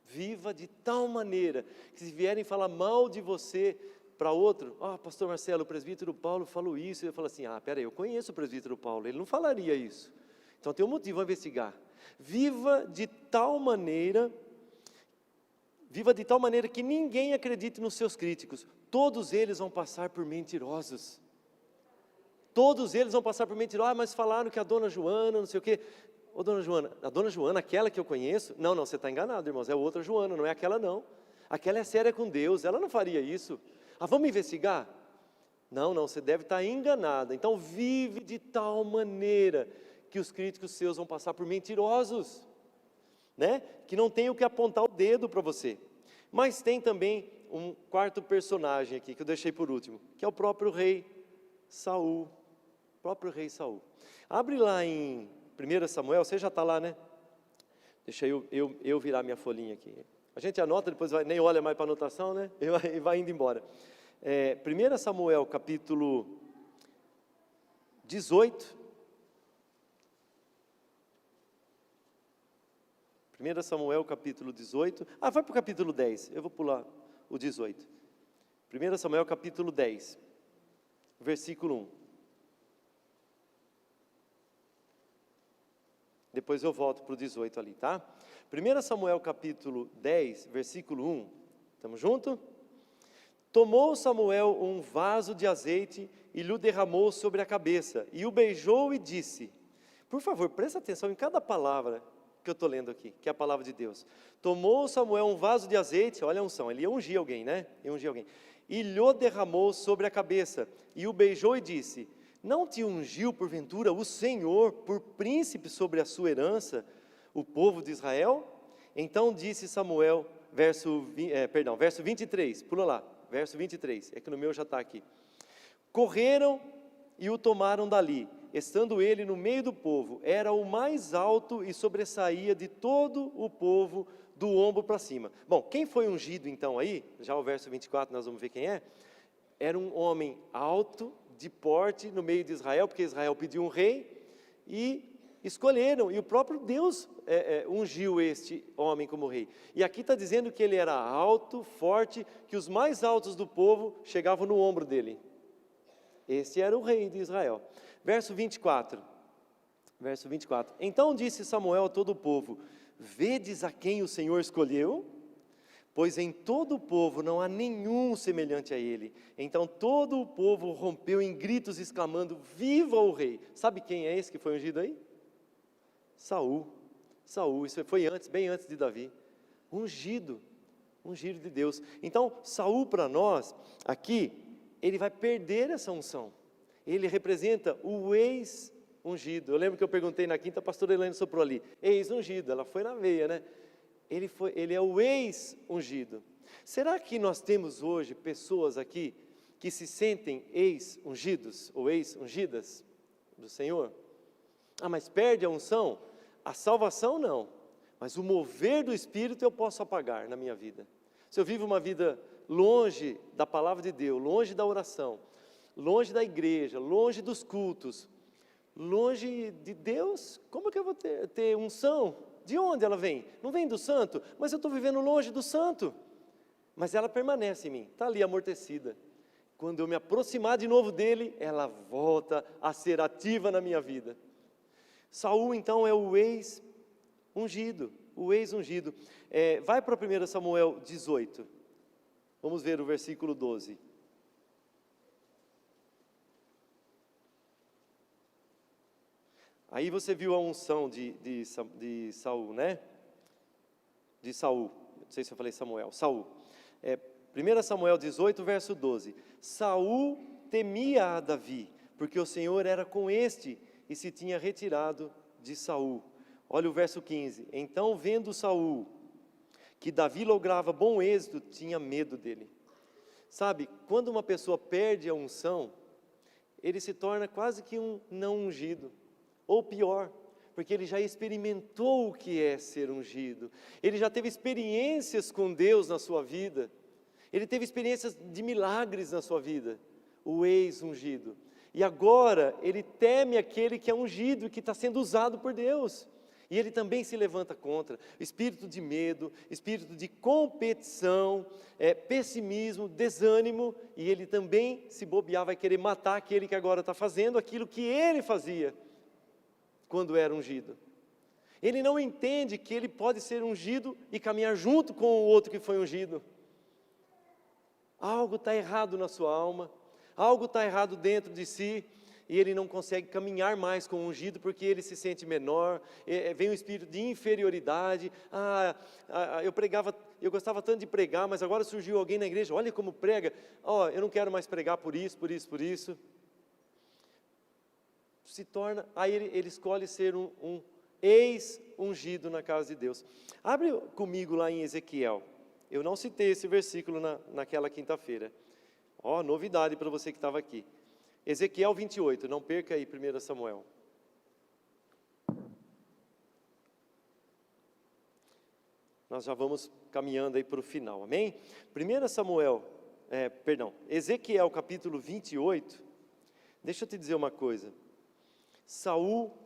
Viva de tal maneira que se vierem falar mal de você para outro, pastor Marcelo, o presbítero Paulo falou isso, ele fala assim, peraí, eu conheço o presbítero Paulo, ele não falaria isso. Então tem um motivo a investigar. Viva de tal maneira que ninguém acredite nos seus críticos. Todos eles vão passar por mentirosos. Todos eles vão passar por mentirosos. Mas falaram que a dona Joana, não sei o quê. Ô dona Joana, a dona Joana, aquela que eu conheço? Não, você está enganado, irmãos, é outra Joana, não é aquela não. Aquela é séria com Deus, ela não faria isso. Vamos investigar? Não, você deve estar enganada. Então vive de tal maneira que os críticos seus vão passar por mentirosos, né? Que não tem o que apontar o dedo para você. Mas tem também um quarto personagem aqui, que eu deixei por último, que é o próprio rei Saul. O próprio rei Saul. Abre lá em 1 Samuel, você já está lá, né? Deixa eu virar minha folhinha aqui. A gente anota, depois nem olha mais para a anotação, né? E vai indo embora. 1 Samuel, capítulo 18. 1 Samuel, capítulo 18. Vai para o capítulo 10, eu vou pular o 18. 1 Samuel, capítulo 10, versículo 1. Depois eu volto para o 18 ali, tá? 1 Samuel, capítulo 10, versículo 1. Estamos juntos? Tomou Samuel um vaso de azeite e lhe derramou sobre a cabeça, e o beijou e disse, por favor, presta atenção em cada palavra que eu estou lendo aqui, que é a palavra de Deus. Tomou Samuel um vaso de azeite, olha a unção, ele ia ungir alguém, né? E lhe derramou sobre a cabeça, e o beijou e disse, não te ungiu porventura o Senhor por príncipe sobre a sua herança, o povo de Israel? Então disse Samuel, verso 23, pula lá, verso 23, é que no meu já está aqui. Correram e o tomaram dali, estando ele no meio do povo, era o mais alto e sobressaía de todo o povo do ombro para cima. Bom, quem foi ungido então aí, já o verso 24 nós vamos ver quem é, era um homem alto, de porte no meio de Israel, porque Israel pediu um rei, e escolheram, e o próprio Deus ungiu este homem como rei. E aqui está dizendo que ele era alto, forte, que os mais altos do povo chegavam no ombro dele. Este era o rei de Israel. Verso 24. Então disse Samuel a todo o povo, vedes a quem o Senhor escolheu? Pois em todo o povo não há nenhum semelhante a ele. Então todo o povo rompeu em gritos, exclamando, viva o rei! Sabe quem é esse que foi ungido aí? Saul, isso foi antes, bem antes de Davi. Ungido de Deus. Então Saul para nós, aqui, ele vai perder essa unção. Ele representa o ex-ungido. Eu lembro que eu perguntei na quinta, a pastora Helene soprou ali, ex-ungido, ela foi na veia, né? Ele é o ex-ungido. Será que nós temos hoje pessoas aqui que se sentem ex-ungidos ou ex-ungidas do Senhor? Mas perde a unção? A salvação não, mas o mover do Espírito eu posso apagar na minha vida. Se eu vivo uma vida longe da palavra de Deus, longe da oração, longe da igreja, longe dos cultos, longe de Deus, como que eu vou ter unção? De onde ela vem? Não vem do santo, mas eu estou vivendo longe do santo. Mas ela permanece em mim, está ali amortecida. Quando eu me aproximar de novo dele, ela volta a ser ativa na minha vida. Saul então é o ex-ungido, vai para 1 Samuel 18, vamos ver o versículo 12. Aí você viu a unção de Saul, né? De Saul, não sei se eu falei Samuel, Saul. 1 Samuel 18, verso 12. Saul temia a Davi, porque o Senhor era com este e se tinha retirado de Saul. Olha o verso 15. Então, vendo Saul que Davi lograva bom êxito, tinha medo dele. Sabe, quando uma pessoa perde a unção, ele se torna quase que um não ungido. Ou pior, porque ele já experimentou o que é ser ungido. Ele já teve experiências com Deus na sua vida. Ele teve experiências de milagres na sua vida. O ex-ungido. E agora ele teme aquele que é ungido e que está sendo usado por Deus. E ele também se levanta contra. Espírito de medo, espírito de competição, pessimismo, desânimo. E ele também, se bobear, vai querer matar aquele que agora está fazendo aquilo que ele fazia quando era ungido. Ele não entende que ele pode ser ungido e caminhar junto com o outro que foi ungido. Algo está errado na sua alma, algo está errado dentro de si, e ele não consegue caminhar mais com o ungido, porque ele se sente menor, vem um espírito de inferioridade. Eu gostava tanto de pregar, mas agora surgiu alguém na igreja, olha como prega, eu não quero mais pregar por isso. Se torna, aí ele escolhe ser um ex-ungido na casa de Deus. Abre comigo lá em Ezequiel. Eu não citei esse versículo naquela quinta-feira. Novidade para você que estava aqui. Ezequiel 28, não perca aí 1 Samuel. Nós já vamos caminhando aí para o final, amém? Ezequiel capítulo 28, deixa eu te dizer uma coisa. Saul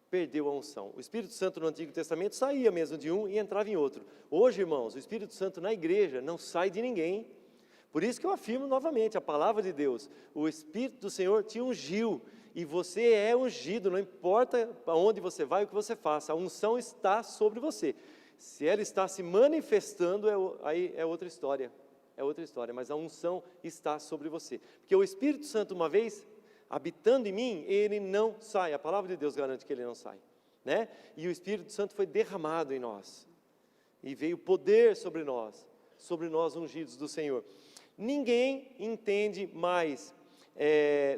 perdeu a unção. O Espírito Santo no Antigo Testamento saía mesmo de um e entrava em outro. Hoje, irmãos, o Espírito Santo na igreja não sai de ninguém. Por isso que eu afirmo novamente, a palavra de Deus, o Espírito do Senhor te ungiu, e você é ungido, não importa para onde você vai, o que você faça, a unção está sobre você. Se ela está se manifestando, aí é outra história, mas a unção está sobre você. Porque o Espírito Santo, uma vez habitando em mim, ele não sai, a palavra de Deus garante que ele não sai, né? E o Espírito Santo foi derramado em nós, e veio poder sobre nós ungidos do Senhor. Ninguém entende mais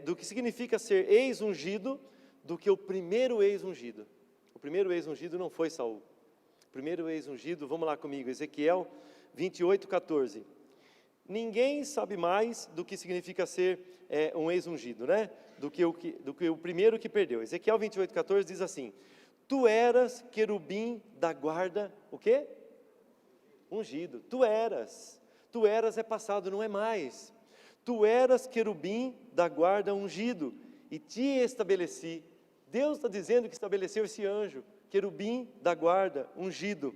do que significa ser ex-ungido do que o primeiro ex-ungido. O primeiro ex-ungido não foi Saul. O primeiro ex-ungido, vamos lá comigo, Ezequiel 28, 14. Ninguém sabe mais do que significa ser um ex-ungido, né? Do que o primeiro que perdeu. Ezequiel 28, 14 diz assim: tu eras querubim da guarda, o quê? Ungido. Tu eras é passado, não é mais. Tu eras querubim da guarda ungido, e te estabeleci. Deus está dizendo que estabeleceu esse anjo, querubim da guarda ungido,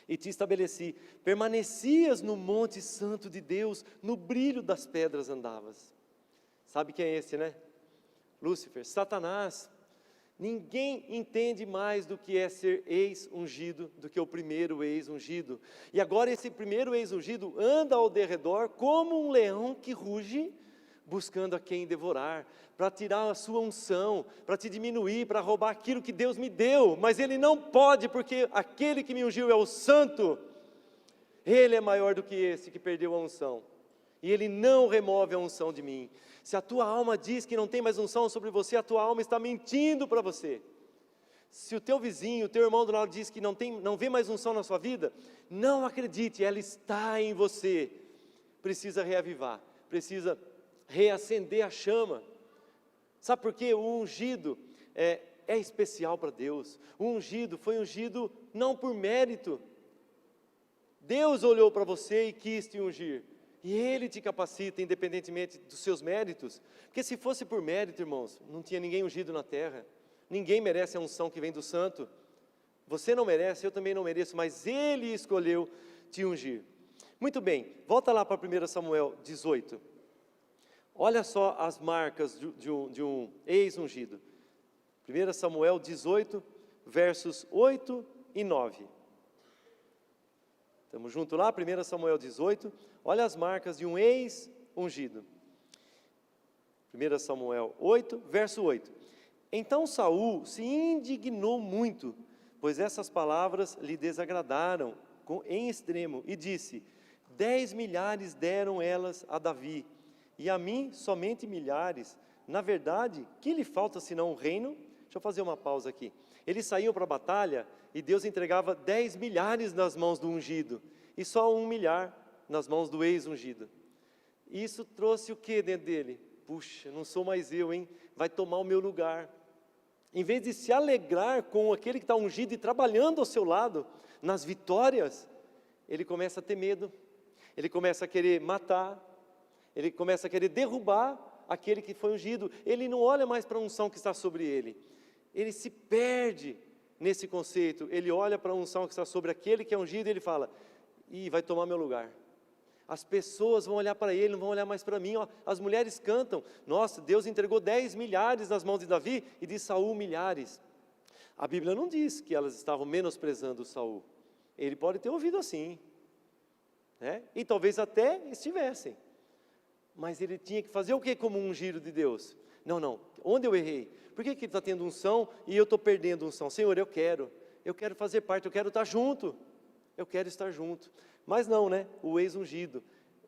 e te estabeleci. Permanecias no monte santo de Deus, no brilho das pedras andavas. Sabe quem é esse, né? Lúcifer, Satanás. Ninguém entende mais do que é ser ex-ungido do que o primeiro ex-ungido. E agora esse primeiro ex-ungido anda ao derredor como um leão que ruge, buscando a quem devorar, para tirar a sua unção, para te diminuir, para roubar aquilo que Deus me deu. Mas ele não pode, porque aquele que me ungiu é o santo. Ele é maior do que esse que perdeu a unção. E ele não remove a unção de mim. Se a tua alma diz que não tem mais unção sobre você, a tua alma está mentindo para você. Se o teu vizinho, o teu irmão do lado diz que não vê mais unção na sua vida, não acredite, ela está em você. Precisa reavivar, precisa reacender a chama. Sabe por quê? O ungido é especial para Deus. O ungido foi ungido não por mérito. Deus olhou para você e quis te ungir. E Ele te capacita independentemente dos seus méritos. Porque se fosse por mérito, irmãos, não tinha ninguém ungido na terra. Ninguém merece a unção que vem do santo. Você não merece, eu também não mereço, mas Ele escolheu te ungir. Muito bem, volta lá para 1 Samuel 18. Olha só as marcas de um ex-ungido. 1 Samuel 18, versos 8 e 9. Estamos juntos lá, 1 Samuel 18, olha as marcas de um ex-ungido. 1 Samuel 8, verso 8. Então Saul se indignou muito, pois essas palavras lhe desagradaram em extremo, e disse: 10 milhares deram elas a Davi, e a mim somente milhares. Na verdade, que lhe falta senão um reino? Deixa eu fazer uma pausa aqui. Eles saíam para a batalha e Deus entregava 10 milhares nas mãos do ungido e só 1 milhar nas mãos do ex-ungido. Isso trouxe o que dentro dele? Puxa, não sou mais eu, hein? Vai tomar o meu lugar. Em vez de se alegrar com aquele que está ungido e trabalhando ao seu lado, nas vitórias, ele começa a ter medo, ele começa a querer matar, ele começa a querer derrubar aquele que foi ungido. Ele não olha mais para a unção que está sobre ele, ele se perde nesse conceito. Ele olha para a unção que está sobre aquele que é ungido e ele fala: ih, vai tomar meu lugar. As pessoas vão olhar para ele, não vão olhar mais para mim. Ó, as mulheres cantam: nossa, Deus entregou 10 milhares nas mãos de Davi e de Saul milhares. A Bíblia não diz que elas estavam menosprezando Saul. Ele pode ter ouvido assim, né? E talvez até estivessem. Mas ele tinha que fazer o que como um ungido de Deus? Não, onde eu errei? Por que ele está tendo unção e eu estou perdendo unção? Senhor, eu quero fazer parte, eu quero estar junto. Eu quero estar junto. Mas não, né? O ex-ungido,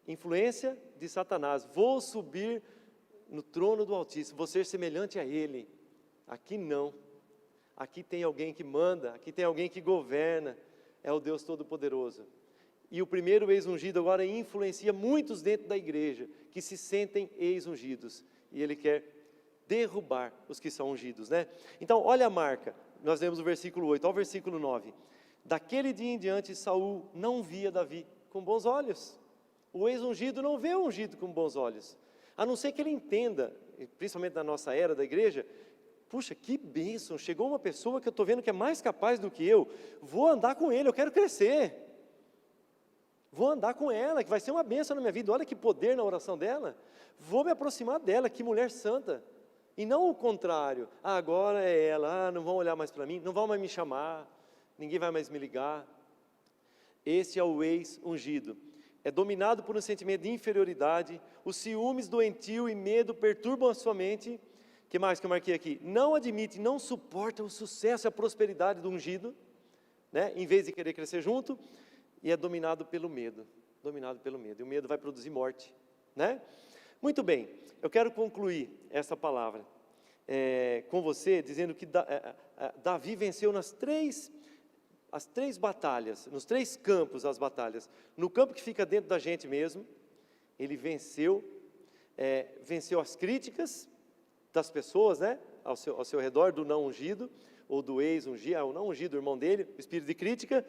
influência de Satanás: vou subir no trono do Altíssimo, vou ser semelhante a ele. Aqui não, aqui tem alguém que manda, aqui tem alguém que governa, é o Deus Todo-Poderoso. E o primeiro ex-ungido agora influencia muitos dentro da igreja, que se sentem ex-ungidos, e ele quer derrubar os que são ungidos, né? Então, olha a marca, nós lemos o versículo 8, ao versículo 9. Daquele dia em diante, Saul não via Davi com bons olhos. O ex-ungido não vê o ungido com bons olhos, a não ser que ele entenda, principalmente na nossa era da igreja: puxa, que bênção, chegou uma pessoa que eu estou vendo que é mais capaz do que eu, vou andar com ele, eu quero crescer, vou andar com ela, que vai ser uma bênção na minha vida, olha que poder na oração dela, vou me aproximar dela, que mulher santa. E não o contrário: agora é ela, não vão olhar mais para mim, não vão mais me chamar, ninguém vai mais me ligar. Esse é o ex-ungido. É dominado por um sentimento de inferioridade, os ciúmes doentio e medo perturbam a sua mente. O que mais que eu marquei aqui? Não admite, não suporta o sucesso e a prosperidade do ungido, né? Em vez de querer crescer junto, e é dominado pelo medo. Dominado pelo medo. E o medo vai produzir morte, né? Muito bem, eu quero concluir essa palavra com você, dizendo que Davi venceu as três batalhas, nos 3 campos as batalhas. No campo que fica dentro da gente mesmo, ele venceu as críticas das pessoas, né, ao seu redor, do não ungido, ou do ex-ungido, o não ungido, o irmão dele, o espírito de crítica,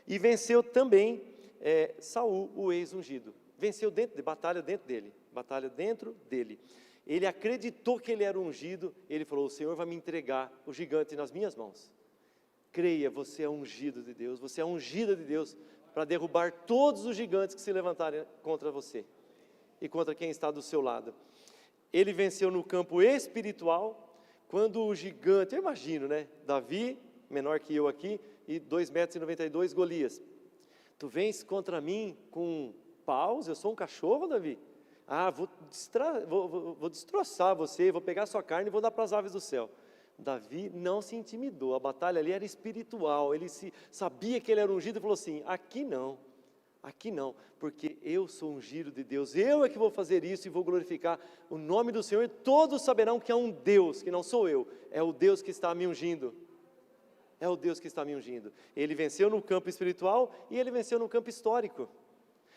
e venceu também Saul, o ex-ungido. Venceu batalha dentro dele. Ele acreditou que ele era ungido, ele falou: o Senhor vai me entregar o gigante nas minhas mãos. Creia, você é ungido de Deus, você é ungida de Deus para derrubar todos os gigantes que se levantarem contra você e contra quem está do seu lado. Ele venceu no campo espiritual, quando o gigante, eu imagino, né? Davi, menor que eu aqui, e 2,92 m, Golias. Tu vens contra mim com paus, eu sou um cachorro, Davi? Ah, vou destroçar você, vou pegar a sua carne e vou dar para as aves do céu. Davi não se intimidou, a batalha ali era espiritual, ele sabia que ele era ungido e falou assim: aqui não, porque eu sou ungido de Deus, eu é que vou fazer isso e vou glorificar o nome do Senhor, e todos saberão que há um Deus, que não sou eu, é o Deus que está me ungindo, é o Deus que está me ungindo. Ele venceu no campo espiritual e ele venceu no campo histórico.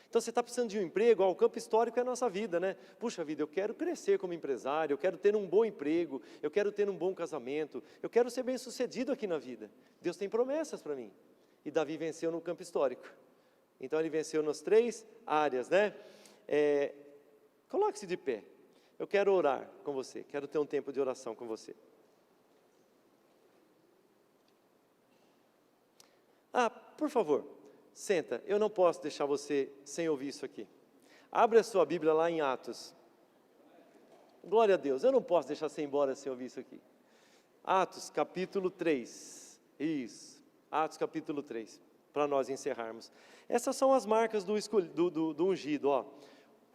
Então você está precisando de um emprego, o campo histórico é a nossa vida, né? Puxa vida, eu quero crescer como empresário, eu quero ter um bom emprego, eu quero ter um bom casamento, eu quero ser bem sucedido aqui na vida. Deus tem promessas para mim. E Davi venceu no campo histórico. Então ele venceu nas 3 áreas, né? Coloque-se de pé. Eu quero orar com você, quero ter um tempo de oração com você. Por favor, senta, eu não posso deixar você sem ouvir isso aqui. Abre a sua Bíblia lá em Atos. Glória a Deus, eu não posso deixar você ir embora sem ouvir isso aqui. Atos capítulo 3, isso, Atos capítulo 3, para nós encerrarmos. Essas são as marcas do ungido, ó.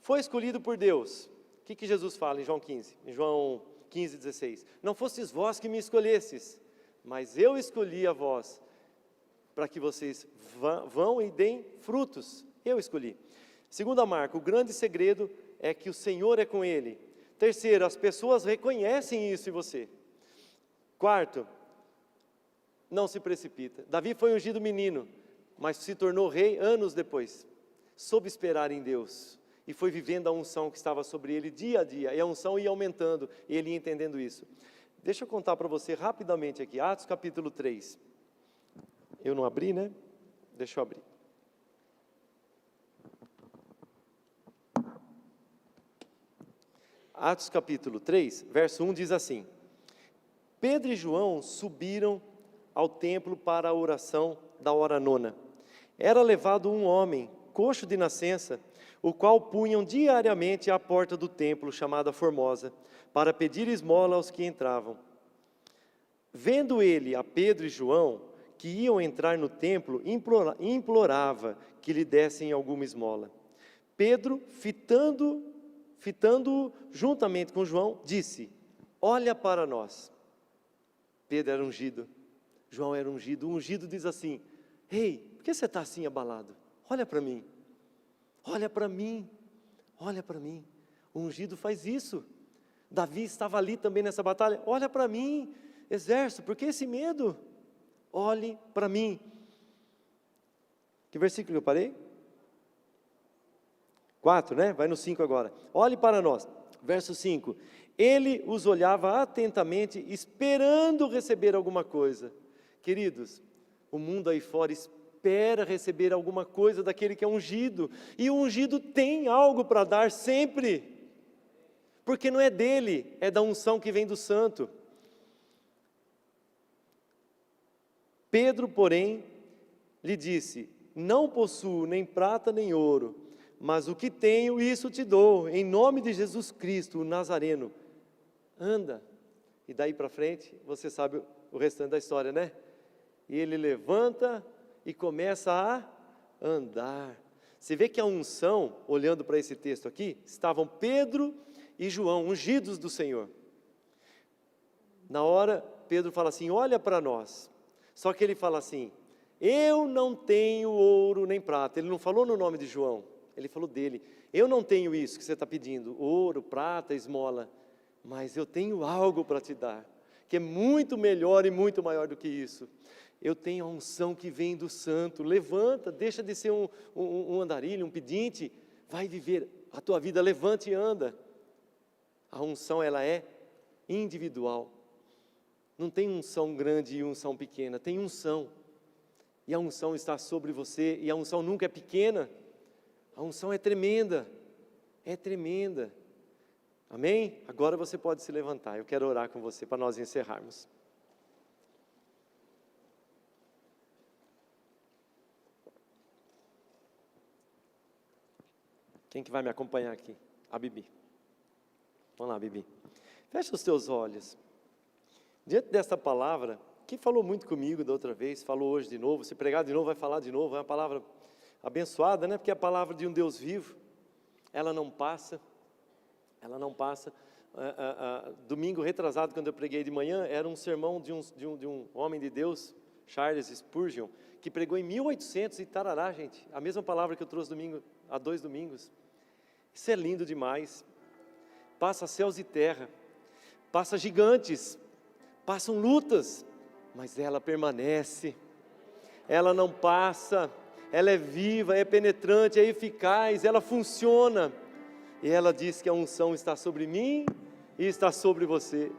Foi escolhido por Deus. O que Jesus fala em João 15? Em João 15, 16. Não fostes vós que me escolhestes, mas eu escolhi a vós, para que vocês vão e deem frutos. Eu escolhi. Segunda marca, o grande segredo é que o Senhor é com ele. Terceiro, as pessoas reconhecem isso em você. Quarto, não se precipita. Davi foi ungido menino, mas se tornou rei anos depois. Soube esperar em Deus e foi vivendo a unção que estava sobre ele dia a dia. E a unção ia aumentando e ele ia entendendo isso. Deixa eu contar para você rapidamente aqui, Atos capítulo 3. Eu não abri, né? Deixa eu abrir. Atos capítulo 3, verso 1 diz assim: Pedro e João subiram ao templo para a oração da hora nona. Era levado um homem, coxo de nascença, o qual punham diariamente à porta do templo, chamada Formosa, para pedir esmola aos que entravam. Vendo ele a Pedro e João, que iam entrar no templo, implorava que lhe dessem alguma esmola. Pedro, fitando-o juntamente com João, disse: olha para nós. Pedro era ungido, João era ungido. O ungido diz assim: ei, por que você está assim abalado? Olha para mim, olha para mim, olha para mim. O ungido faz isso. Davi estava ali também nessa batalha. Olha para mim, exército, por que esse medo? Olhe para mim. Que versículo que eu parei? 4, né? Vai no 5 agora. Olhe para nós. Verso 5. Ele os olhava atentamente, esperando receber alguma coisa. Queridos, o mundo aí fora espera receber alguma coisa daquele que é ungido. E o ungido tem algo para dar sempre. Porque não é dele, é da unção que vem do santo. Pedro, porém, lhe disse: não possuo nem prata nem ouro, mas o que tenho, isso te dou, em nome de Jesus Cristo, o Nazareno. Anda. E daí para frente, você sabe o restante da história, né? E ele levanta e começa a andar. Você vê que a unção, olhando para esse texto aqui, estavam Pedro e João, ungidos do Senhor. Na hora, Pedro fala assim: olha para nós. Só que ele fala assim: eu não tenho ouro nem prata. Ele não falou no nome de João, ele falou dele. Eu não tenho isso que você está pedindo, ouro, prata, esmola, mas eu tenho algo para te dar, que é muito melhor e muito maior do que isso. Eu tenho a unção que vem do santo. Levanta, deixa de ser um andarilho, um pedinte, vai viver a tua vida, levante e anda. A unção, ela é individual. Não tem unção grande e unção pequena, tem unção. E a unção está sobre você, e a unção nunca é pequena. A unção é tremenda, é tremenda. Amém? Agora você pode se levantar, eu quero orar com você para nós encerrarmos. Quem que vai me acompanhar aqui? A Bibi. Vamos lá, Bibi. Fecha os teus olhos. Diante desta palavra, que falou muito comigo da outra vez, falou hoje de novo, se pregar de novo, vai falar de novo, é uma palavra abençoada, né? Porque é a palavra de um Deus vivo, ela não passa, ela não passa. Domingo retrasado, quando eu preguei de manhã, era um sermão de um homem de Deus, Charles Spurgeon, que pregou em 1800 e tarará, gente, a mesma palavra que eu trouxe há 2 domingos. Isso é lindo demais. Passa céus e terra, passa gigantes, passam lutas, mas ela permanece, ela não passa, ela é viva, é penetrante, é eficaz, ela funciona, e ela diz que a unção está sobre mim e está sobre você.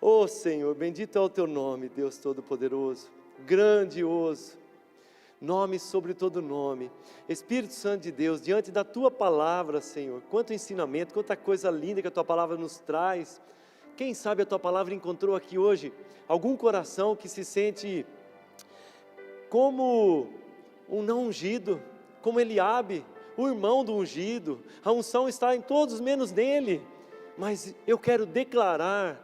Oh Senhor, bendito é o teu nome, Deus Todo-Poderoso, grandioso, nome sobre todo nome. Espírito Santo de Deus, diante da tua palavra, Senhor, quanto ensinamento, quanta coisa linda que a tua palavra nos traz. Quem sabe a tua palavra encontrou aqui hoje algum coração que se sente como um não ungido, como Eliabe, o irmão do ungido. A unção está em todos menos nele, mas eu quero declarar,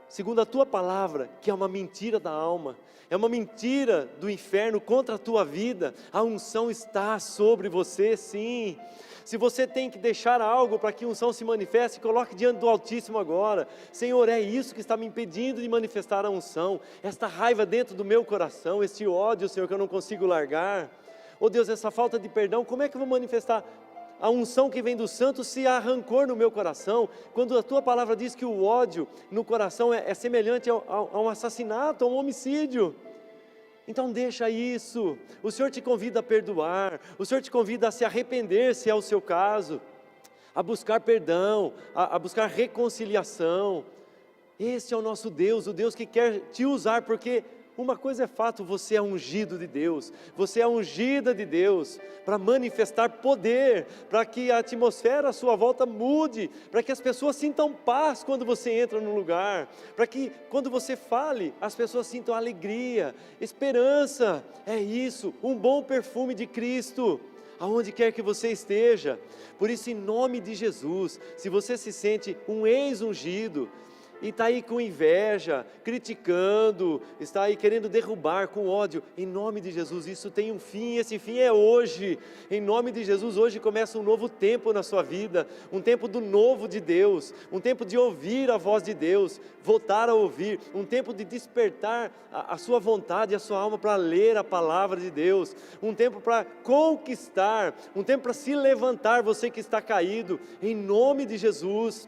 segundo a tua palavra, que é uma mentira da alma, é uma mentira do inferno contra a tua vida. A unção está sobre você, sim. Se você tem que deixar algo para que a unção se manifeste, coloque diante do Altíssimo agora. Senhor, é isso que está me impedindo de manifestar a unção, esta raiva dentro do meu coração, este ódio, Senhor, que eu não consigo largar. Oh Deus, essa falta de perdão, como é que eu vou manifestar a unção que vem do santo se há rancor no meu coração? Quando a tua palavra diz que o ódio no coração é semelhante a um assassinato, a um homicídio. Então deixa isso, o Senhor te convida a perdoar, o Senhor te convida a se arrepender, se é o seu caso, a buscar perdão, a buscar reconciliação. Esse é o nosso Deus, o Deus que quer te usar, porque uma coisa é fato, você é ungido de Deus, você é ungida de Deus, para manifestar poder, para que a atmosfera à sua volta mude, para que as pessoas sintam paz quando você entra no lugar, para que quando você fale, as pessoas sintam alegria, esperança, é isso, um bom perfume de Cristo, aonde quer que você esteja. Por isso, em nome de Jesus, se você se sente um ex-ungido, e está aí com inveja, criticando, está aí querendo derrubar com ódio, em nome de Jesus, isso tem um fim, esse fim é hoje, em nome de Jesus, hoje começa um novo tempo na sua vida, um tempo do novo de Deus, um tempo de ouvir a voz de Deus, voltar a ouvir, um tempo de despertar a sua vontade, a sua alma para ler a palavra de Deus, um tempo para conquistar, um tempo para se levantar, você que está caído, em nome de Jesus,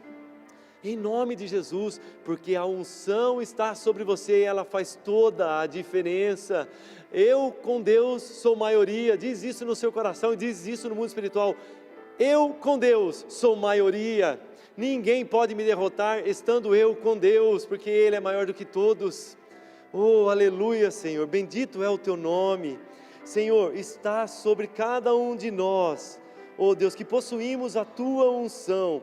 porque a unção está sobre você e ela faz toda a diferença. Eu com Deus sou maioria, diz isso no seu coração e diz isso no mundo espiritual. Eu com Deus sou maioria, ninguém pode me derrotar estando eu com Deus, porque Ele é maior do que todos. Oh, aleluia, Senhor, bendito é o Teu nome. Senhor, está sobre cada um de nós, oh Deus, que possuímos a Tua unção.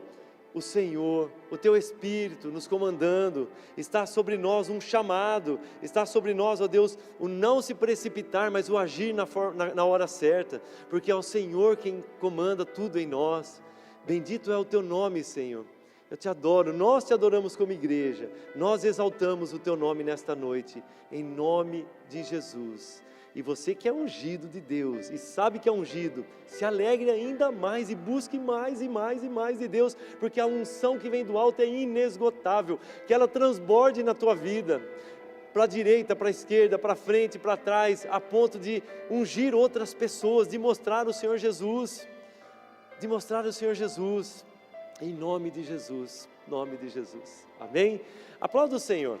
O Senhor, o Teu Espírito nos comandando, está sobre nós um chamado, está sobre nós, ó Deus, o não se precipitar, mas o agir na hora certa, porque é o Senhor quem comanda tudo em nós. Bendito é o Teu nome, Senhor. Eu te adoro, nós te adoramos como igreja, nós exaltamos o Teu nome nesta noite, em nome de Jesus. E você que é ungido de Deus e sabe que é ungido, se alegre ainda mais e busque mais e mais e mais de Deus, porque a unção que vem do alto é inesgotável, que ela transborde na tua vida, para a direita, para a esquerda, para frente, para trás, a ponto de ungir outras pessoas, de mostrar o Senhor Jesus, em nome de Jesus, amém? Aplauda o Senhor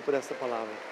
por essa palavra.